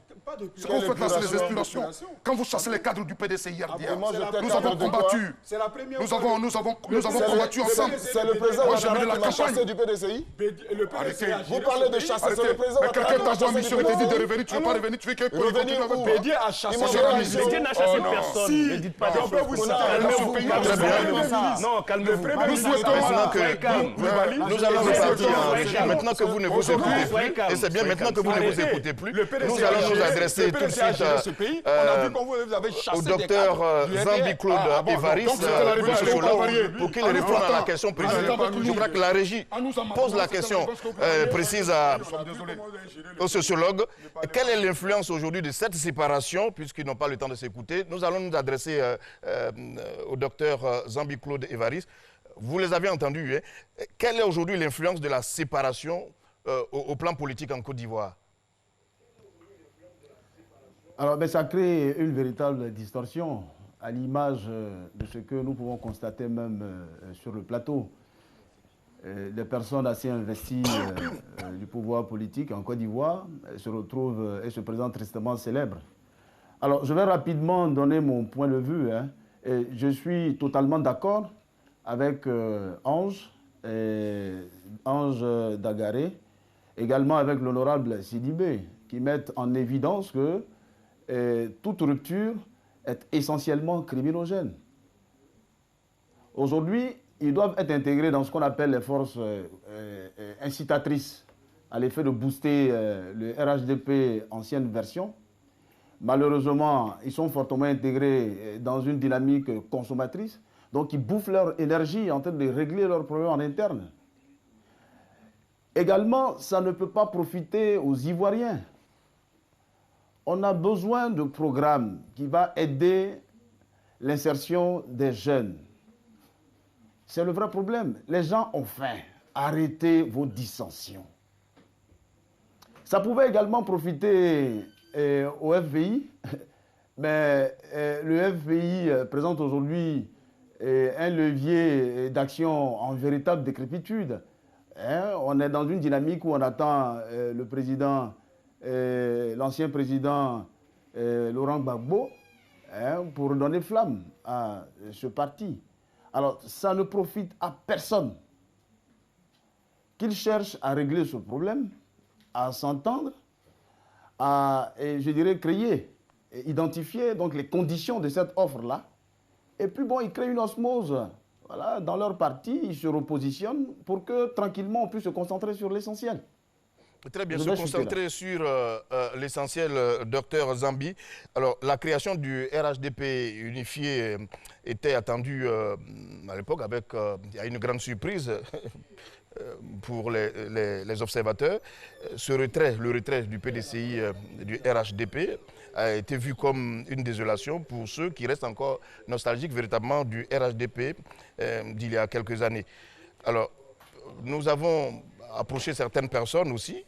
C'est quoi vous faites là, c'est des épurations? Quand vous chassez les cadres du PDCI-RDA, nous avons combattu. Nous avons combattu ensemble. C'est le président qui a chassé du PDCI. Vous parlez de chasser, c'est le président. Mais quelqu'un t'a joué en mission et t'a dit de revenir, tu ne veux pas revenir, tu veux qu'il revenir où? Bédié a chassé. Bédié n'a chassé personne. Ne dites pas on peut vous citer. Non, calmez-vous. Nous souhaitons que nous allons repartir en régie. Maintenant que vous ne vous écoutez plus, et c'est bien maintenant que vous ne vous écoutez plus, nous allons nous adresser tout de suite au docteur Zambi-Claude Évariste, pour qu'il réponde à la question précise. Je crois que la régie pose la question précise au sociologue. Quelle est l'influence aujourd'hui de cette séparation, puisqu'ils n'ont pas le temps de s'écouter? Nous allons nous adresser au docteur Zambi-Claude Évariste. Vous les avez entendus, hein? Quelle est aujourd'hui l'influence de la séparation au plan politique en Côte d'Ivoire? Alors, ça crée une véritable distorsion, à l'image de ce que nous pouvons constater même sur le plateau. Des personnes assez investies du pouvoir politique en Côte d'Ivoire se retrouvent et se présentent tristement célèbres. Alors, je vais rapidement donner mon point de vue. Hein. Et je suis totalement d'accord avec Ange Dagaré, également avec l'honorable Sidibé, qui mettent en évidence que toute rupture est essentiellement criminogène. Aujourd'hui, ils doivent être intégrés dans ce qu'on appelle les forces incitatrices, à l'effet de booster le RHDP ancienne version. Malheureusement, ils sont fortement intégrés dans une dynamique consommatrice, donc ils bouffent leur énergie en train de régler leurs problèmes en interne. Également, ça ne peut pas profiter aux Ivoiriens. On a besoin de programmes qui vont aider l'insertion des jeunes. C'est le vrai problème. Les gens ont faim. Arrêtez vos dissensions. Ça pouvait également profiter au FPI, mais le FPI présente aujourd'hui un levier d'action en véritable décrépitude. On est dans une dynamique où on attend le président, l'ancien président Laurent Gbagbo, pour donner flamme à ce parti. Alors, ça ne profite à personne qu'il cherche à régler ce problème, à s'entendre, à, je dirais, créer, identifier donc les conditions de cette offre-là. Et puis, bon, ils créent une osmose. Voilà, dans leur parti, ils se repositionnent pour que, tranquillement, on puisse se concentrer sur l'essentiel. Très bien, se concentrer sur l'essentiel, docteur Zambi. Alors, la création du RHDP unifié était attendue à l'époque avec il y a une grande surprise. pour les observateurs. Ce retrait, le retrait du PDCI du RHDP a été vu comme une désolation pour ceux qui restent encore nostalgiques véritablement du RHDP d'il y a quelques années. Alors, nous avons approché certaines personnes aussi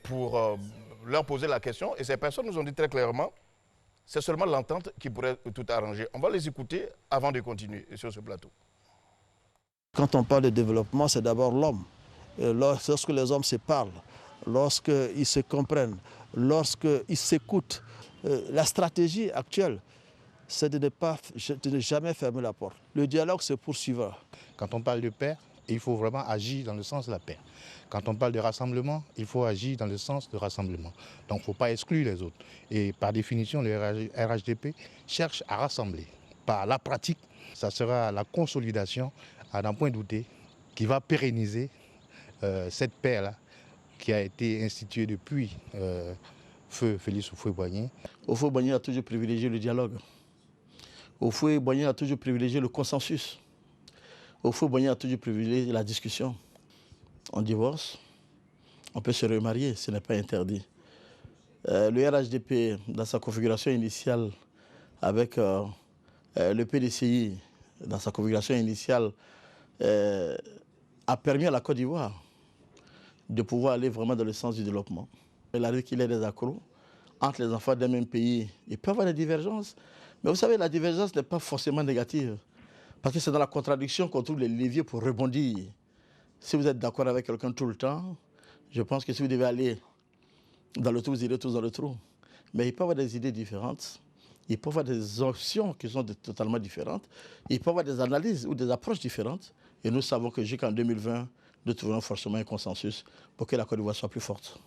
pour leur poser la question et ces personnes nous ont dit très clairement c'est seulement l'entente qui pourrait tout arranger. On va les écouter avant de continuer sur ce plateau. Quand on parle de développement, c'est d'abord l'homme. Lorsque les hommes se parlent, lorsqu'ils se comprennent, lorsqu'ils s'écoutent, la stratégie actuelle, c'est de ne jamais fermer la porte. Le dialogue se poursuivra. Quand on parle de paix, il faut vraiment agir dans le sens de la paix. Quand on parle de rassemblement, il faut agir dans le sens de rassemblement. Donc il ne faut pas exclure les autres. Et par définition, le RHDP cherche à rassembler. Par la pratique, ça sera la consolidation, à n'en point douter, qui va pérenniser cette paix-là qui a été instituée depuis feu Félix Houphouët-Boigny. Houphouët-Boigny a toujours privilégié le dialogue. Houphouët-Boigny a toujours privilégié le consensus. Houphouët-Boigny a toujours privilégié la discussion. On divorce, on peut se remarier, ce n'est pas interdit. Le RHDP, dans sa configuration initiale, avec le PDCI, dans sa configuration initiale, a permis à la Côte d'Ivoire de pouvoir aller vraiment dans le sens du développement. Il arrive qu'il y ait des accros entre les enfants d'un même pays. Il peut y avoir des divergences, mais vous savez, la divergence n'est pas forcément négative, parce que c'est dans la contradiction qu'on trouve les leviers pour rebondir. Si vous êtes d'accord avec quelqu'un tout le temps, je pense que si vous devez aller dans le trou, vous irez tous dans le trou. Mais il peut y avoir des idées différentes, il peut y avoir des options qui sont totalement différentes, il peut y avoir des analyses ou des approches différentes. Et nous savons que jusqu'en 2020, nous trouverons forcément un consensus pour que la Côte d'Ivoire soit plus forte.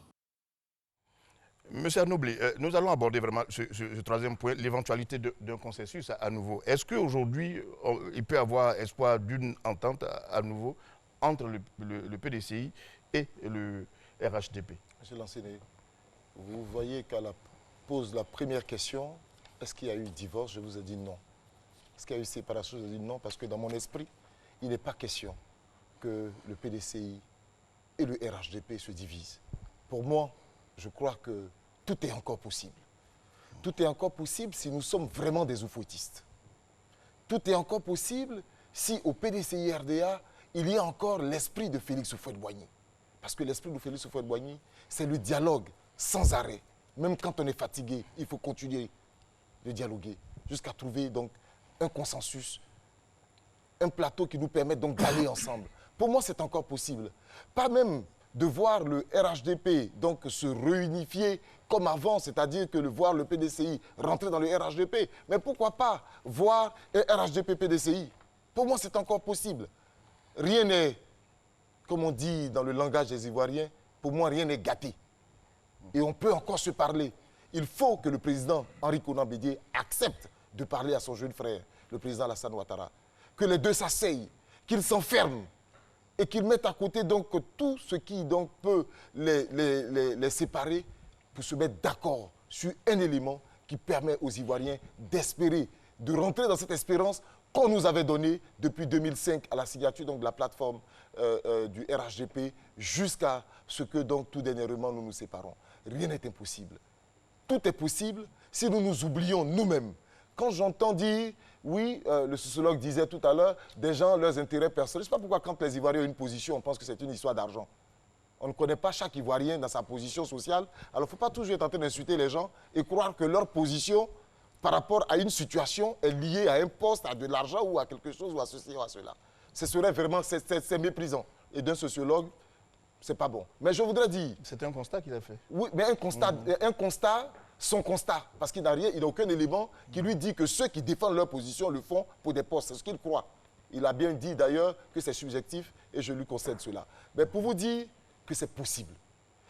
Monsieur Arnaud-Blé, nous allons aborder vraiment ce troisième point, l'éventualité d'un consensus à nouveau. Est-ce qu'aujourd'hui, il peut y avoir espoir d'une entente à nouveau entre le PDCI et le RHDP? Monsieur Lancené, vous voyez qu'à la pose la première question, est-ce qu'il y a eu divorce? Je vous ai dit non. Est-ce qu'il y a eu séparation? Je vous ai dit non, parce que dans mon esprit, il n'est pas question que le PDCI et le RHDP se divisent. Pour moi, je crois que tout est encore possible. Tout est encore possible si nous sommes vraiment des oufouettistes. Tout est encore possible si au PDCI-RDA, il y a encore l'esprit de Félix Houphouët-Boigny. Parce que l'esprit de Félix Houphouët-Boigny, c'est le dialogue sans arrêt. Même quand on est fatigué, il faut continuer de dialoguer jusqu'à trouver donc un consensus, un plateau qui nous permette donc d'aller ensemble. Pour moi, c'est encore possible. Pas même de voir le RHDP donc se réunifier comme avant, c'est-à-dire que voir le PDCI rentrer dans le RHDP. Mais pourquoi pas voir un RHDP-PDCI? Pour moi, c'est encore possible. Rien n'est, comme on dit dans le langage des Ivoiriens, pour moi, rien n'est gâté. Et on peut encore se parler. Il faut que le président Henri Konan Bédié accepte de parler à son jeune frère, le président Alassane Ouattara. Que les deux s'asseyent, qu'ils s'enferment et qu'ils mettent à côté donc tout ce qui donc peut les séparer pour se mettre d'accord sur un élément qui permet aux Ivoiriens d'espérer, de rentrer dans cette espérance qu'on nous avait donnée depuis 2005 à la signature donc, de la plateforme du RHDP jusqu'à ce que donc tout dernièrement nous nous séparons. Rien n'est impossible. Tout est possible si nous nous oublions nous-mêmes. Quand j'entends dire, oui, le sociologue disait tout à l'heure, des gens, leurs intérêts personnels, je ne sais pas pourquoi quand les Ivoiriens ont une position, on pense que c'est une histoire d'argent. On ne connaît pas chaque Ivoirien dans sa position sociale. Alors il ne faut pas toujours être en train d'insulter les gens et croire que leur position par rapport à une situation est liée à un poste, à de l'argent ou à quelque chose ou à ceci ou à cela. Ce serait vraiment, c'est méprisant. Et d'un sociologue, ce n'est pas bon. Mais je voudrais dire... C'est un constat qu'il a fait. Oui, mais un constat, son constat. Parce qu'il n'a rien, il n'a aucun élément qui lui dit que ceux qui défendent leur position le font pour des postes. C'est ce qu'il croit. Il a bien dit d'ailleurs que c'est subjectif et je lui concède cela. Mais pour vous dire que c'est possible.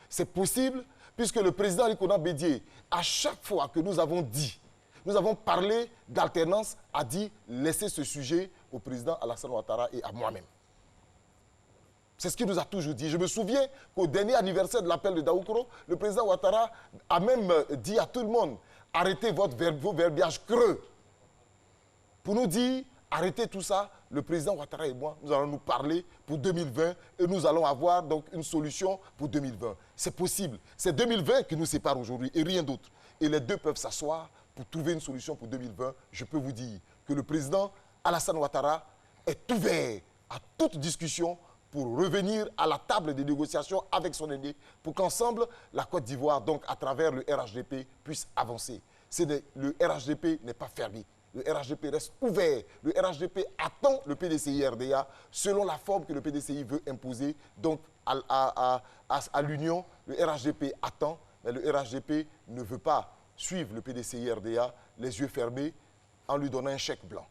C'est possible puisque le président Henri Konan Bédié, à chaque fois que nous avons dit, nous avons parlé d'alternance, a dit laissez ce sujet au président Alassane Ouattara et à moi-même. C'est ce qu'il nous a toujours dit. Je me souviens qu'au dernier anniversaire de l'appel de Daoukro, le président Ouattara a même dit à tout le monde, arrêtez vos verbiages creux. Pour nous dire, arrêtez tout ça. Le président Ouattara et moi, nous allons nous parler pour 2020 et nous allons avoir donc une solution pour 2020. C'est possible. C'est 2020 qui nous sépare aujourd'hui et rien d'autre. Et les deux peuvent s'asseoir pour trouver une solution pour 2020. Je peux vous dire que le président Alassane Ouattara est ouvert à toute discussion pour revenir à la table des négociations avec son aîné, pour qu'ensemble, la Côte d'Ivoire, donc à travers le RHDP, puisse avancer. Le RHDP n'est pas fermé. Le RHDP reste ouvert. Le RHDP attend le PDCI-RDA selon la forme que le PDCI veut imposer. Donc, à l'Union, le RHDP attend, mais le RHDP ne veut pas suivre le PDCI-RDA les yeux fermés en lui donnant un chèque blanc.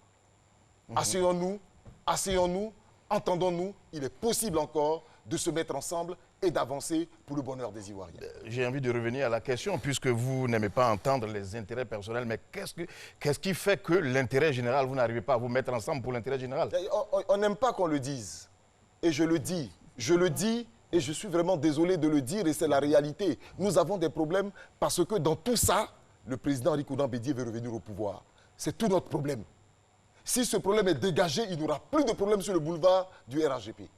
Asseyons-nous, entendons-nous, il est possible encore de se mettre ensemble et d'avancer pour le bonheur des Ivoiriens. J'ai envie de revenir à la question, puisque vous n'aimez pas entendre les intérêts personnels, mais qu'est-ce qui fait que l'intérêt général, vous n'arrivez pas à vous mettre ensemble pour l'intérêt général? On n'aime pas qu'on le dise. Et je le dis. Je le dis et je suis vraiment désolé de le dire et c'est la réalité. Nous avons des problèmes parce que dans tout ça, le président Henri Konan Bédié veut revenir au pouvoir. C'est tout notre problème. Si ce problème est dégagé, il n'y aura plus de problème sur le boulevard du RHDP.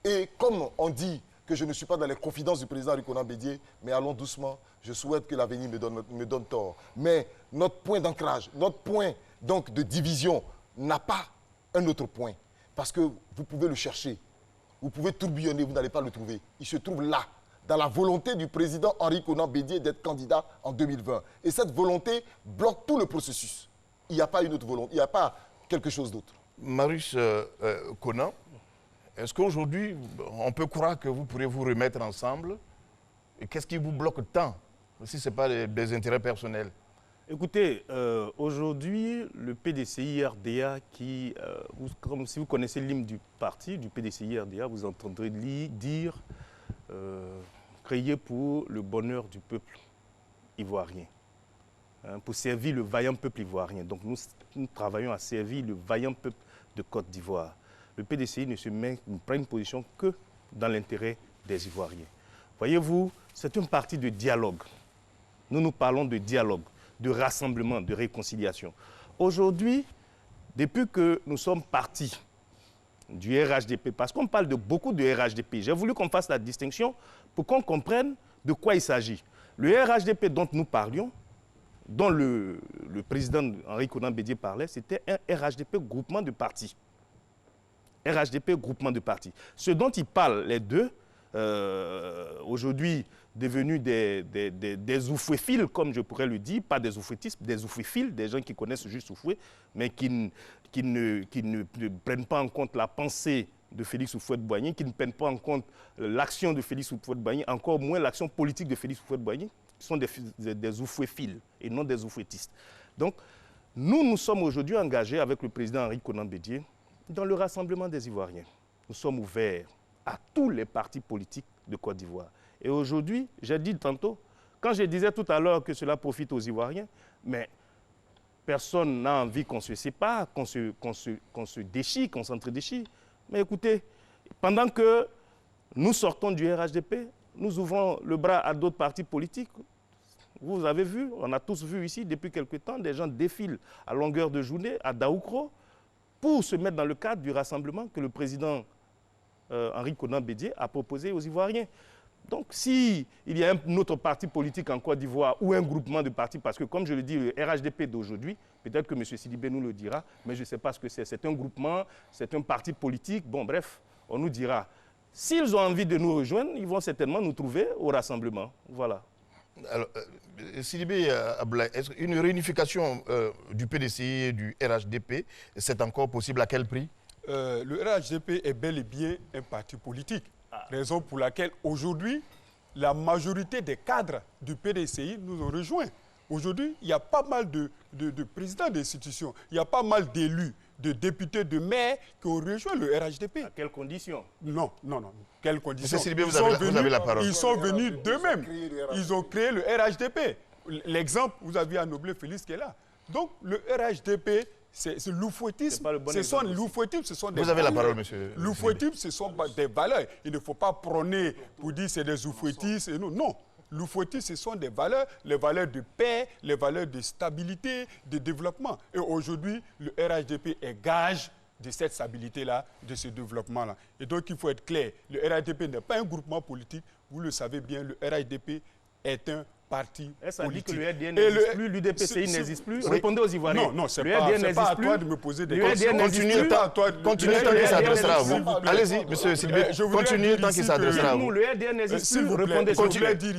Et comme on dit que je ne suis pas dans les confidences du président Henri Konan Bédié, mais allons doucement, je souhaite que l'avenir me donne tort. Mais notre point d'ancrage, notre point donc de division n'a pas un autre point. Parce que vous pouvez le chercher, vous pouvez tourbillonner, vous n'allez pas le trouver. Il se trouve là, dans la volonté du président Henri Konan Bédié d'être candidat en 2020. Et cette volonté bloque tout le processus. Il n'y a pas une autre volonté, il n'y a pas quelque chose d'autre. Marius Konan, est-ce qu'aujourd'hui, on peut croire que vous pourrez vous remettre ensemble? Et qu'est-ce qui vous bloque tant, si ce n'est pas des intérêts personnels? Écoutez, aujourd'hui, le PDCI-RDA, comme si vous connaissez l'hymne du parti, du PDCI-RDA, vous entendrez dire créer pour le bonheur du peuple ivoirien, hein, pour servir le vaillant peuple ivoirien. Donc nous travaillons à servir le vaillant peuple de Côte d'Ivoire. Le PDCI ne prend une position que dans l'intérêt des Ivoiriens. Voyez-vous, c'est une partie de dialogue. Nous parlons de dialogue, de rassemblement, de réconciliation. Aujourd'hui, depuis que nous sommes partis du RHDP, parce qu'on parle de beaucoup de RHDP, j'ai voulu qu'on fasse la distinction pour qu'on comprenne de quoi il s'agit. Le RHDP dont nous parlions, dont le président Henri Konan Bédié parlait, c'était un RHDP groupement de partis. RHDP groupement de partis. Ce dont ils parlent, les deux, aujourd'hui devenus des oufouéphiles, comme je pourrais le dire, pas des oufouettistes, des oufouéphiles, des gens qui connaissent juste Oufoué, mais qui ne prennent pas en compte la pensée de Félix Houphouët-Boigny, qui ne prennent pas en compte l'action de Félix Houphouët-Boigny, encore moins l'action politique de Félix Houphouët-Boigny, qui sont des oufouéphiles et non des oufouettistes. Donc, nous sommes aujourd'hui engagés avec le président Henri Konan Bédié dans le rassemblement des Ivoiriens. Nous sommes ouverts à tous les partis politiques de Côte d'Ivoire. Et aujourd'hui, j'ai dit tantôt, quand je disais tout à l'heure que cela profite aux Ivoiriens, mais personne n'a envie qu'on se sépare, qu'on se déchire, qu'on s'entre-déchire. Mais écoutez, pendant que nous sortons du RHDP, nous ouvrons le bras à d'autres partis politiques. Vous avez vu, on a tous vu ici depuis quelque temps, des gens défilent à longueur de journée à Daoukro pour se mettre dans le cadre du rassemblement que le président Henri Konan Bédié a proposé aux Ivoiriens. Donc, s'il y a un autre parti politique en Côte d'Ivoire ou un groupement de partis, parce que comme je le dis, le RHDP d'aujourd'hui, peut-être que M. Sidibé nous le dira, mais je ne sais pas ce que c'est. C'est un groupement, c'est un parti politique, bon bref, on nous dira. S'ils ont envie de nous rejoindre, ils vont certainement nous trouver au rassemblement. Voilà. Alors, Sidibé Abdoulaye, est-ce qu'une réunification du PDCI et du RHDP, c'est encore possible? À quel prix? Le RHDP est bel et bien un parti politique. Raison pour laquelle aujourd'hui, la majorité des cadres du PDCI nous ont rejoints. Aujourd'hui, il y a pas mal de présidents d'institutions, il y a pas mal d'élus, de députés, de maires qui ont rejoint le RHDP. À quelles conditions? Non. Quelles conditions? Sidibé, vous avez la parole. Ils sont venus d'eux-mêmes. Ils ont créé le RHDP. L'exemple, vous avez Anoblé Félix qui est là. Donc, le RHDP, c'est l'oufouettisme. Ce sont des Vous avez la parole, monsieur. L'oufouettisme, ce sont des valeurs. Il ne faut pas prôner pour dire c'est des oufouettistes. Non. l'oufouettisme, ce sont des valeurs, les valeurs de paix, les valeurs de stabilité, de développement. Et aujourd'hui, le RHDP est gage de cette stabilité-là, de ce développement-là. Et donc, il faut être clair, le RHDP n'est pas un groupement politique, vous le savez bien, le RHDP est un parti ça politique. Dit que le RDN n'existe plus, l'UDPCI n'existe plus. Répondez aux Ivoiriens. Non, c'est pas à toi de me poser des questions. Continuez tant qu'il s'adressera à vous. Allez-y, monsieur Sylvain, continuez tant qu'il s'adressera à vous. Le RDN n'existe plus, répondez.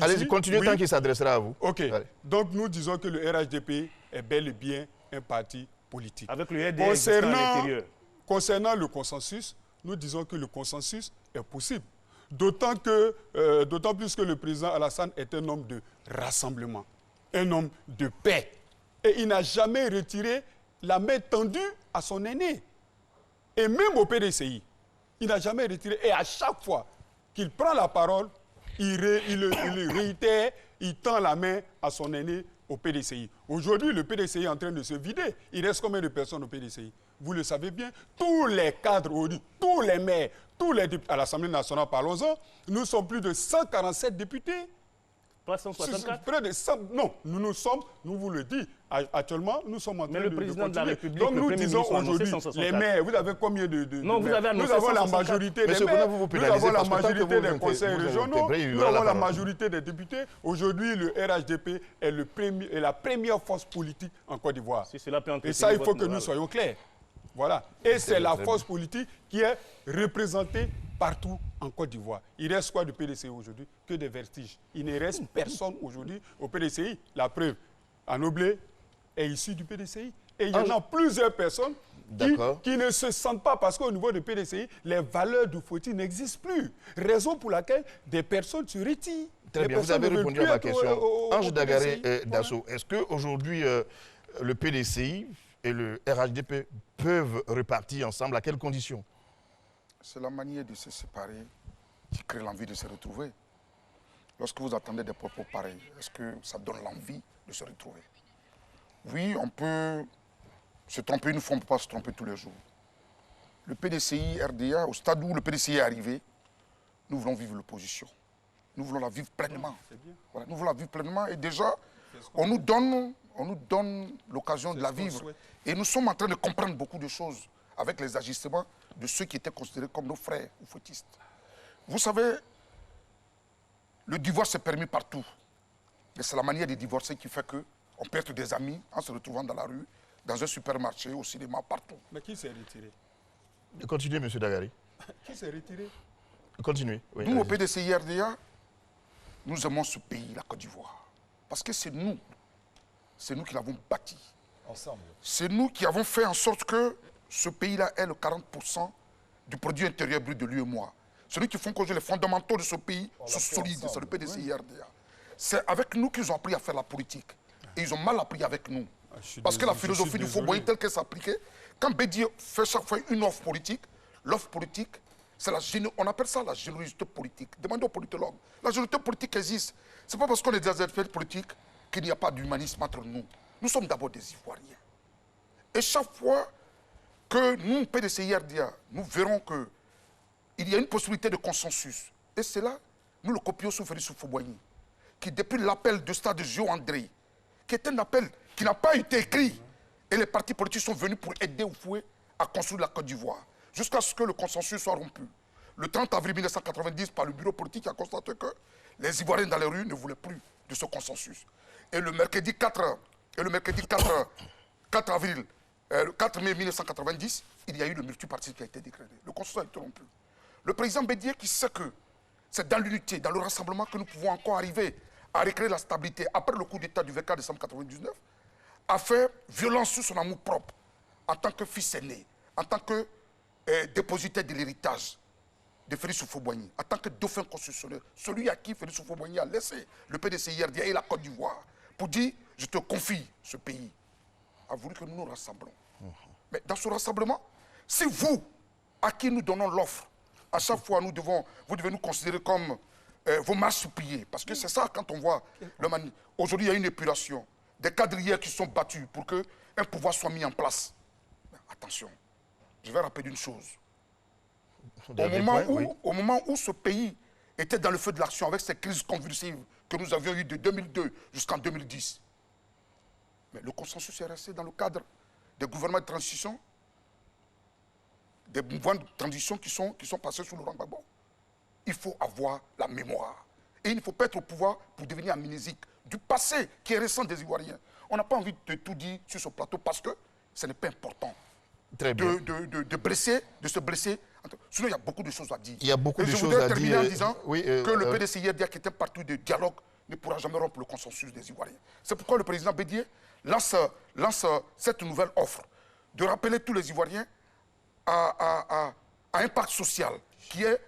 Allez-y, continuez tant qu'il s'adressera à vous. OK. Donc, nous disons que le RHDP est bel et bien un parti politique. Avec le RDN existant à l'intérieur. Concernant le consensus, nous disons que le consensus est possible. D'autant plus que le président Alassane est un homme de rassemblement, un homme de paix. Et il n'a jamais retiré la main tendue à son aîné. Et même au PDCI, il n'a jamais retiré. Et à chaque fois qu'il prend la parole, il réitère, il tend la main à son aîné au PDCI. Aujourd'hui, le PDCI est en train de se vider. Il reste combien de personnes au PDCI? Vous le savez bien, tous les cadres, tous les maires, tous les députés à l'Assemblée nationale, parlons-en, nous sommes plus de 147 députés. Pas 164? Près de 100, non, nous vous le disons, actuellement, nous sommes en train de le président de la République, donc nous disons aujourd'hui, les maires, vous avez combien de non, vous avez nous avons la majorité des maires, nous avons la majorité des conseils régionaux, nous avons la majorité des députés. Aujourd'hui, le RHDP est la première force politique en Côte d'Ivoire. Et ça, il faut que nous soyons clairs. Voilà. Et c'est la force politique qui est représentée partout en Côte d'Ivoire. Il reste quoi du PDCI aujourd'hui? Que des vertiges. Il ne reste personne aujourd'hui au PDCI. La preuve, Anoblé est issu du PDCI. Et il y en a plusieurs personnes qui ne se sentent pas parce qu'au niveau du PDCI, les valeurs du Fouetti n'existent plus. Raison pour laquelle des personnes se retirent. Très bien, vous avez répondu à ma question. Ange Dagaré Dasso, est-ce qu'aujourd'hui, le PDCI et le RHDP peuvent repartir ensemble? À quelles conditions? C'est la manière de se séparer qui crée l'envie de se retrouver. Lorsque vous attendez des propos pareils, est-ce que ça donne l'envie de se retrouver? Oui, on peut se tromper une fois, on ne peut pas se tromper tous les jours. Le PDCI, RDA, au stade où le PDCI est arrivé, nous voulons vivre l'opposition. Nous voulons la vivre pleinement. Voilà, nous voulons la vivre pleinement et déjà, on nous donne l'occasion de la vivre. Et nous sommes en train de comprendre beaucoup de choses avec les agissements de ceux qui étaient considérés comme nos frères ou fouettistes. Vous savez, le divorce est permis partout. Mais c'est la manière de divorcer qui fait qu'on perd des amis en se retrouvant dans la rue, dans un supermarché, au cinéma, partout. Mais qui s'est retiré? Continuez, M. Dagaré. Qui s'est retiré? Continuez. Oui, nous, au PDCI RDA, nous aimons ce pays, la Côte d'Ivoire. Parce que c'est nous qui l'avons bâti. Ensemble. C'est nous qui avons fait en sorte que ce pays-là ait le 40% du produit intérieur brut de l'UEMOA. C'est nous qui font que les fondamentaux de ce pays sont solides. C'est le PDCI RDA. C'est avec nous qu'ils ont appris à faire la politique. Et ils ont mal appris avec nous. Parce que la philosophie du Fauboy telle qu'elle s'appliquait, quand Bédier fait chaque fois une offre politique, l'offre politique, on appelle ça la générosité politique. Demandez aux politologues. La générosité politique existe. Ce n'est pas parce qu'on est des adversaires politiques qu'il n'y a pas d'humanisme entre nous. Nous sommes d'abord des Ivoiriens. Et chaque fois que nous, PDCI RDA, nous verrons qu'il y a une possibilité de consensus. Et c'est là, nous le copions sous Félix Houphouët-Boigny, qui depuis l'appel de Stade Gio André, qui est un appel qui n'a pas été écrit, et les partis politiques sont venus pour aider Houphouët à construire la Côte d'Ivoire, jusqu'à ce que le consensus soit rompu. Le 30 avril 1990, par le bureau politique, a constaté que les Ivoiriens dans les rues ne voulaient plus de ce consensus. Et le mercredi 4 mai 1990, il y a eu le multipartisme qui a été décrété. Le consensus a été rompu. Le président Bédier, qui sait que c'est dans l'unité, dans le rassemblement que nous pouvons encore arriver à recréer la stabilité après le coup d'État du 24 décembre 1999, a fait violence sur son amour propre en tant que fils aîné, en tant que dépositaire de l'héritage de Félix Houphouët-Boigny, en tant que dauphin constitutionnel, celui à qui Félix Houphouët-Boigny a laissé le PDCI RDA et la Côte d'Ivoire, pour dire « je te confie ce pays », a voulu que nous nous rassemblons. Mais dans ce rassemblement, si vous, à qui nous donnons l'offre, à chaque fois vous devez nous considérer comme vos marchepieds, parce que c'est ça quand on voit le mani. Aujourd'hui, il y a une épuration, des quadrillères qui sont battus pour qu'un pouvoir soit mis en place. Mais attention, je vais rappeler une chose. Au moment où ce pays était dans le feu de l'action avec ces crises convulsives que nous avions eu de 2002 jusqu'en 2010. Mais le consensus est resté dans le cadre des gouvernements de transition, des mouvements de transition qui sont passés sous Laurent Gbagbo. Il faut avoir la mémoire. Et il ne faut pas être au pouvoir pour devenir amnésique du passé qui est récent des Ivoiriens. On n'a pas envie de tout dire sur ce plateau parce que ce n'est pas important. Très bien. De se blesser. Sinon, il y a beaucoup de choses à dire. Il y a beaucoup de choses à dire. Je voudrais terminer en disant que le oui. PDCIRDA, qui était partout de dialogue, ne pourra jamais rompre le consensus des Ivoiriens. C'est pourquoi le président Bédié lance cette nouvelle offre de rappeler tous les Ivoiriens à un pacte social qui est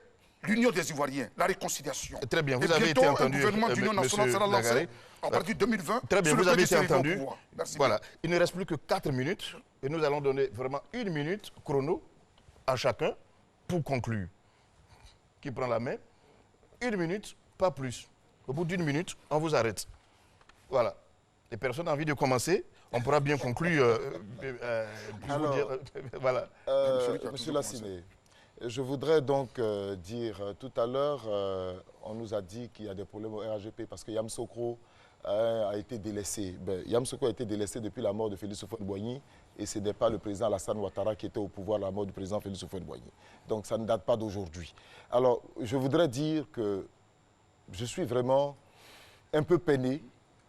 l'union des Ivoiriens, la réconciliation. Très bien, vous et avez été entendu. Un gouvernement d'union nationale sera lancé à partir de 2020. Très bien, vous avez été entendu. Merci. Voilà, il ne reste plus que 4 minutes et nous allons donner vraiment 1 minute chrono à chacun pour conclure. Qui prend la main? 1 minute, pas plus. Au bout d'1 minute, on vous arrête. Voilà. Les personnes ont envie de commencer, on pourra bien conclure. Voilà. Monsieur Lassiné, je voudrais donc dire, tout à l'heure, on nous a dit qu'il y a des problèmes au RHDP parce que Yamoussoukro a été délaissé. Yamoussoukro a été délaissé depuis la mort de Félix Houphouët-Boigny et ce n'est pas le président Alassane Ouattara qui était au pouvoir à la mort du président Félix Houphouët-Boigny. Donc ça ne date pas d'aujourd'hui. Alors, je voudrais dire que je suis vraiment un peu peiné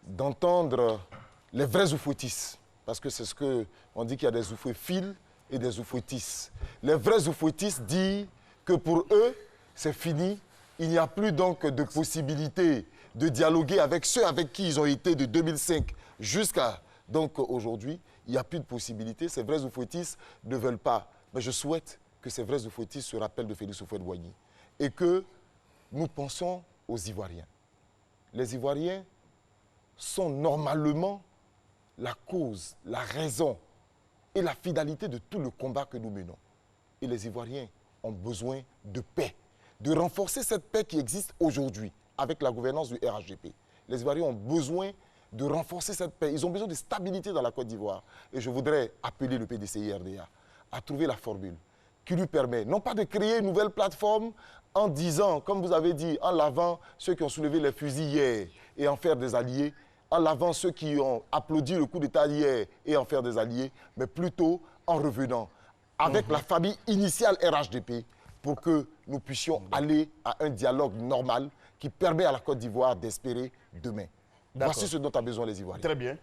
d'entendre les vrais oufouettistes, parce que c'est ce qu'on dit qu'il y a des oufouets-fils et des oufouettistes. Les vrais oufouettistes disent que pour eux, c'est fini. Il n'y a plus donc de possibilité de dialoguer avec ceux avec qui ils ont été de 2005 jusqu'à donc aujourd'hui. Il n'y a plus de possibilité. Ces vrais oufouettistes ne veulent pas. Mais je souhaite que ces vrais oufouettistes se rappellent de Félix Houphouët-Boigny et que nous pensons aux Ivoiriens. Les Ivoiriens sont normalement la cause, la raison et la finalité de tout le combat que nous menons. Et les Ivoiriens ont besoin de paix, de renforcer cette paix qui existe aujourd'hui avec la gouvernance du RHDP. Les Ivoiriens ont besoin de renforcer cette paix. Ils ont besoin de stabilité dans la Côte d'Ivoire. Et je voudrais appeler le PDCIRDA à trouver la formule qui lui permet, non pas de créer une nouvelle plateforme en disant, comme vous avez dit, en lavant ceux qui ont soulevé les fusils hier et en faire des alliés, en lavant ceux qui ont applaudi le coup d'État hier et en faire des alliés, mais plutôt en revenant avec la famille initiale RHDP pour que nous puissions aller à un dialogue normal qui permet à la Côte d'Ivoire d'espérer demain. Voici ce dont a besoin les Ivoiriens. Très bien.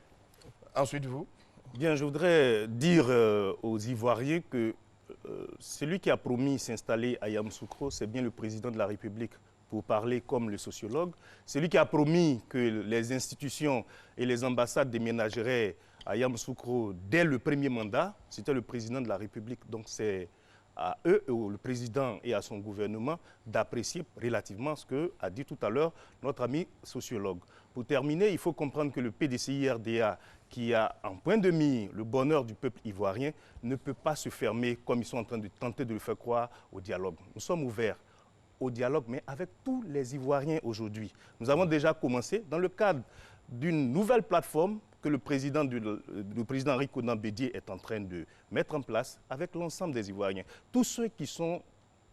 Ensuite, vous? Bien, je voudrais dire aux Ivoiriens que celui qui a promis s'installer à Yamoussoukro, c'est bien le président de la République, pour parler comme le sociologue. Celui qui a promis que les institutions et les ambassades déménageraient à Yamoussoukro dès le premier mandat, c'était le président de la République. Donc c'est à eux, le président et à son gouvernement, d'apprécier relativement ce qu'a dit tout à l'heure notre ami sociologue. Pour terminer, il faut comprendre que le PDCIRDA, qui a en point de mire le bonheur du peuple ivoirien, ne peut pas se fermer comme ils sont en train de tenter de le faire croire au dialogue. Nous sommes ouverts au dialogue, mais avec tous les Ivoiriens aujourd'hui. Nous avons déjà commencé dans le cadre d'une nouvelle plateforme que le président Henri Konan Bédié est en train de mettre en place avec l'ensemble des Ivoiriens. Tous ceux qui sont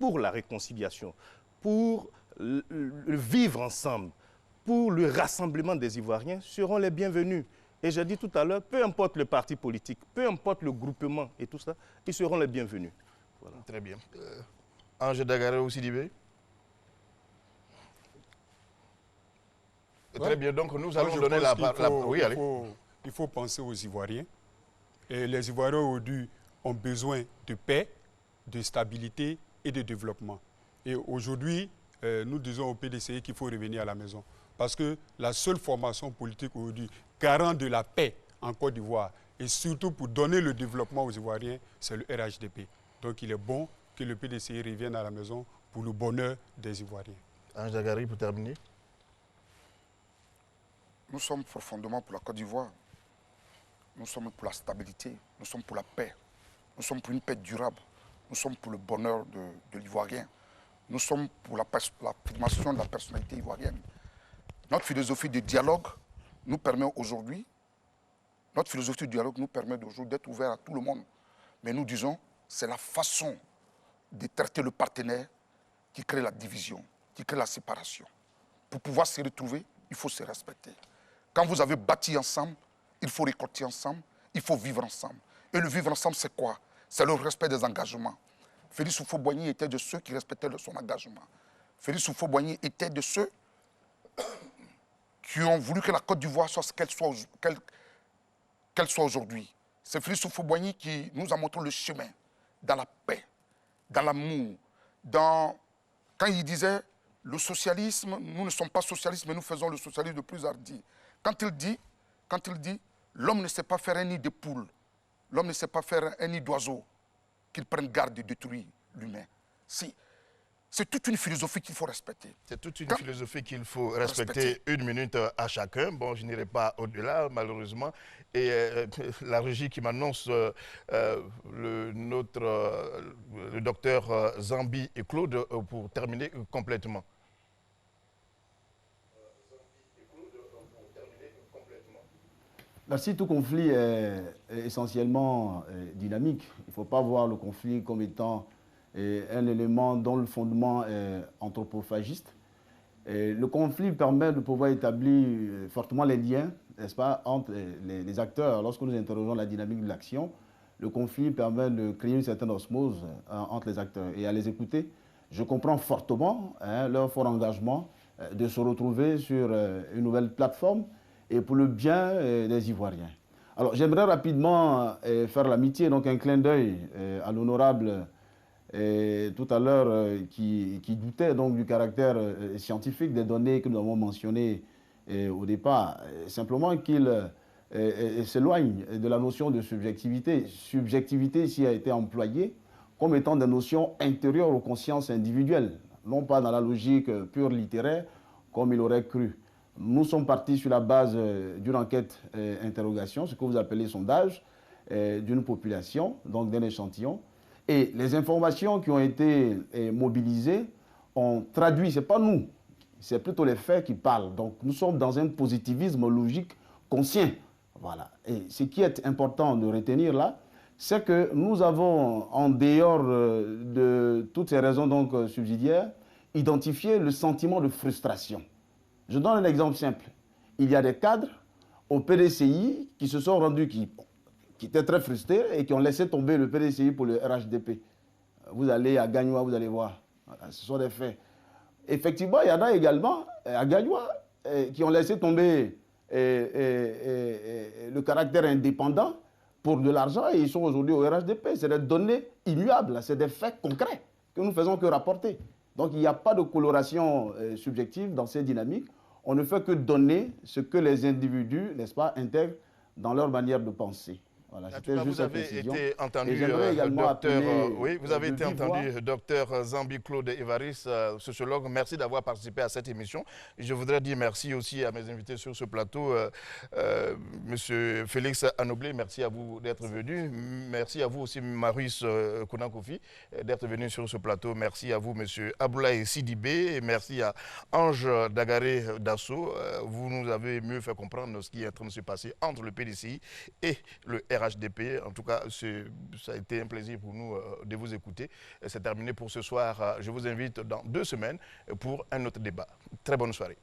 pour la réconciliation, pour le vivre ensemble, pour le rassemblement des Ivoiriens seront les bienvenus. Et j'ai dit tout à l'heure, peu importe le parti politique, peu importe le groupement et tout ça, ils seront les bienvenus. Voilà. Très bien. Ange Dagaré aussi Sidibé. Ouais. Très bien, donc nous allons donner la parole. Oui, allez. Il faut penser aux Ivoiriens. Et les Ivoiriens aujourd'hui ont besoin de paix, de stabilité et de développement. Et aujourd'hui, nous disons au PDCI qu'il faut revenir à la maison. Parce que la seule formation politique aujourd'hui garant de la paix en Côte d'Ivoire et surtout pour donner le développement aux Ivoiriens, c'est le RHDP. Donc il est bon que le PDCI revienne à la maison pour le bonheur des Ivoiriens. Ange Dagaré, pour terminer. Nous sommes profondément pour la Côte d'Ivoire. Nous sommes pour la stabilité, nous sommes pour la paix. Nous sommes pour une paix durable. Nous sommes pour le bonheur de l'Ivoirien. Nous sommes pour l'affirmation de la personnalité ivoirienne. Notre philosophie de dialogue nous permet aujourd'hui, d'être ouvert à tout le monde. Mais nous disons, c'est la façon de traiter le partenaire qui crée la division, qui crée la séparation. Pour pouvoir se retrouver, il faut se respecter. Quand vous avez bâti ensemble, il faut récolter ensemble, il faut vivre ensemble. Et le vivre ensemble, c'est quoi? C'est le respect des engagements. Félix Houphouët-Boigny était de ceux qui respectaient son engagement. Félix Houphouët-Boigny était de ceux qui ont voulu que la Côte d'Ivoire soit ce qu'elle soit aujourd'hui. C'est Félix Houphouët-Boigny qui nous a montré le chemin dans la paix, dans l'amour, quand il disait le socialisme, nous ne sommes pas socialistes, mais nous faisons le socialisme le plus hardi. Quand il dit, l'homme ne sait pas faire un nid de poule, l'homme ne sait pas faire un nid d'oiseau, qu'il prenne garde de détruire l'humain. C'est toute une philosophie qu'il faut respecter. C'est toute une philosophie qu'il faut respecter. 1 minute à chacun. Bon, je n'irai pas au-delà, malheureusement. Et la régie qui m'annonce le docteur Zambi et Claude pour terminer complètement. Si tout conflit est essentiellement dynamique, il ne faut pas voir le conflit comme étant un élément dont le fondement est anthropophagiste. Le conflit permet de pouvoir établir fortement les liens, n'est-ce pas, entre les acteurs. Lorsque nous interrogeons la dynamique de l'action, le conflit permet de créer une certaine osmose entre les acteurs. Et à les écouter, je comprends fortement leur fort engagement de se retrouver sur une nouvelle plateforme et pour le bien des Ivoiriens. Alors j'aimerais rapidement faire l'amitié, donc un clin d'œil à l'honorable tout à l'heure qui doutait donc du caractère scientifique des données que nous avons mentionnées au départ. Simplement qu'il s'éloigne de la notion de subjectivité. Subjectivité ici a été employée comme étant des notions intérieures aux consciences individuelles, non pas dans la logique pure littéraire comme il aurait cru. Nous sommes partis sur la base d'une enquête interrogation, ce que vous appelez sondage, d'une population, donc d'un échantillon. Et les informations qui ont été mobilisées ont traduit, ce n'est pas nous, c'est plutôt les faits qui parlent. Donc nous sommes dans un positivisme logique conscient. Voilà. Et ce qui est important de retenir là, c'est que nous avons, en dehors de toutes ces raisons donc subsidiaires, identifié le sentiment de frustration. Je donne un exemple simple. Il y a des cadres au PDCI qui se sont rendus, qui étaient très frustrés et qui ont laissé tomber le PDCI pour le RHDP. Vous allez à Gagnoua, vous allez voir. Voilà, ce sont des faits. Effectivement, il y en a également à Gagnoua qui ont laissé tomber le caractère indépendant pour de l'argent et ils sont aujourd'hui au RHDP. C'est des données immuables, c'est des faits concrets que nous ne faisons que rapporter. Donc il n'y a pas de coloration subjective dans ces dynamiques. On ne fait que donner ce que les individus, n'est-ce pas, intègrent dans leur manière de penser. Voilà, vous avez été entendu, docteur Zambi Claude Évariste, sociologue. Merci d'avoir participé à cette émission. Je voudrais dire merci aussi à mes invités sur ce plateau. Monsieur Félix Anoblé, merci à vous d'être venu. Merci à vous aussi, Marius Kounan-Kofi, d'être venu sur ce plateau. Merci à vous, monsieur Aboulaye Sidibé. Et merci à Ange Dagaré Dasso. Vous nous avez mieux fait comprendre ce qui est en train de se passer entre le PDCI et le RHDP. En tout cas, ça a été un plaisir pour nous de vous écouter. C'est terminé pour ce soir. Je vous invite dans 2 semaines pour un autre débat. Très bonne soirée.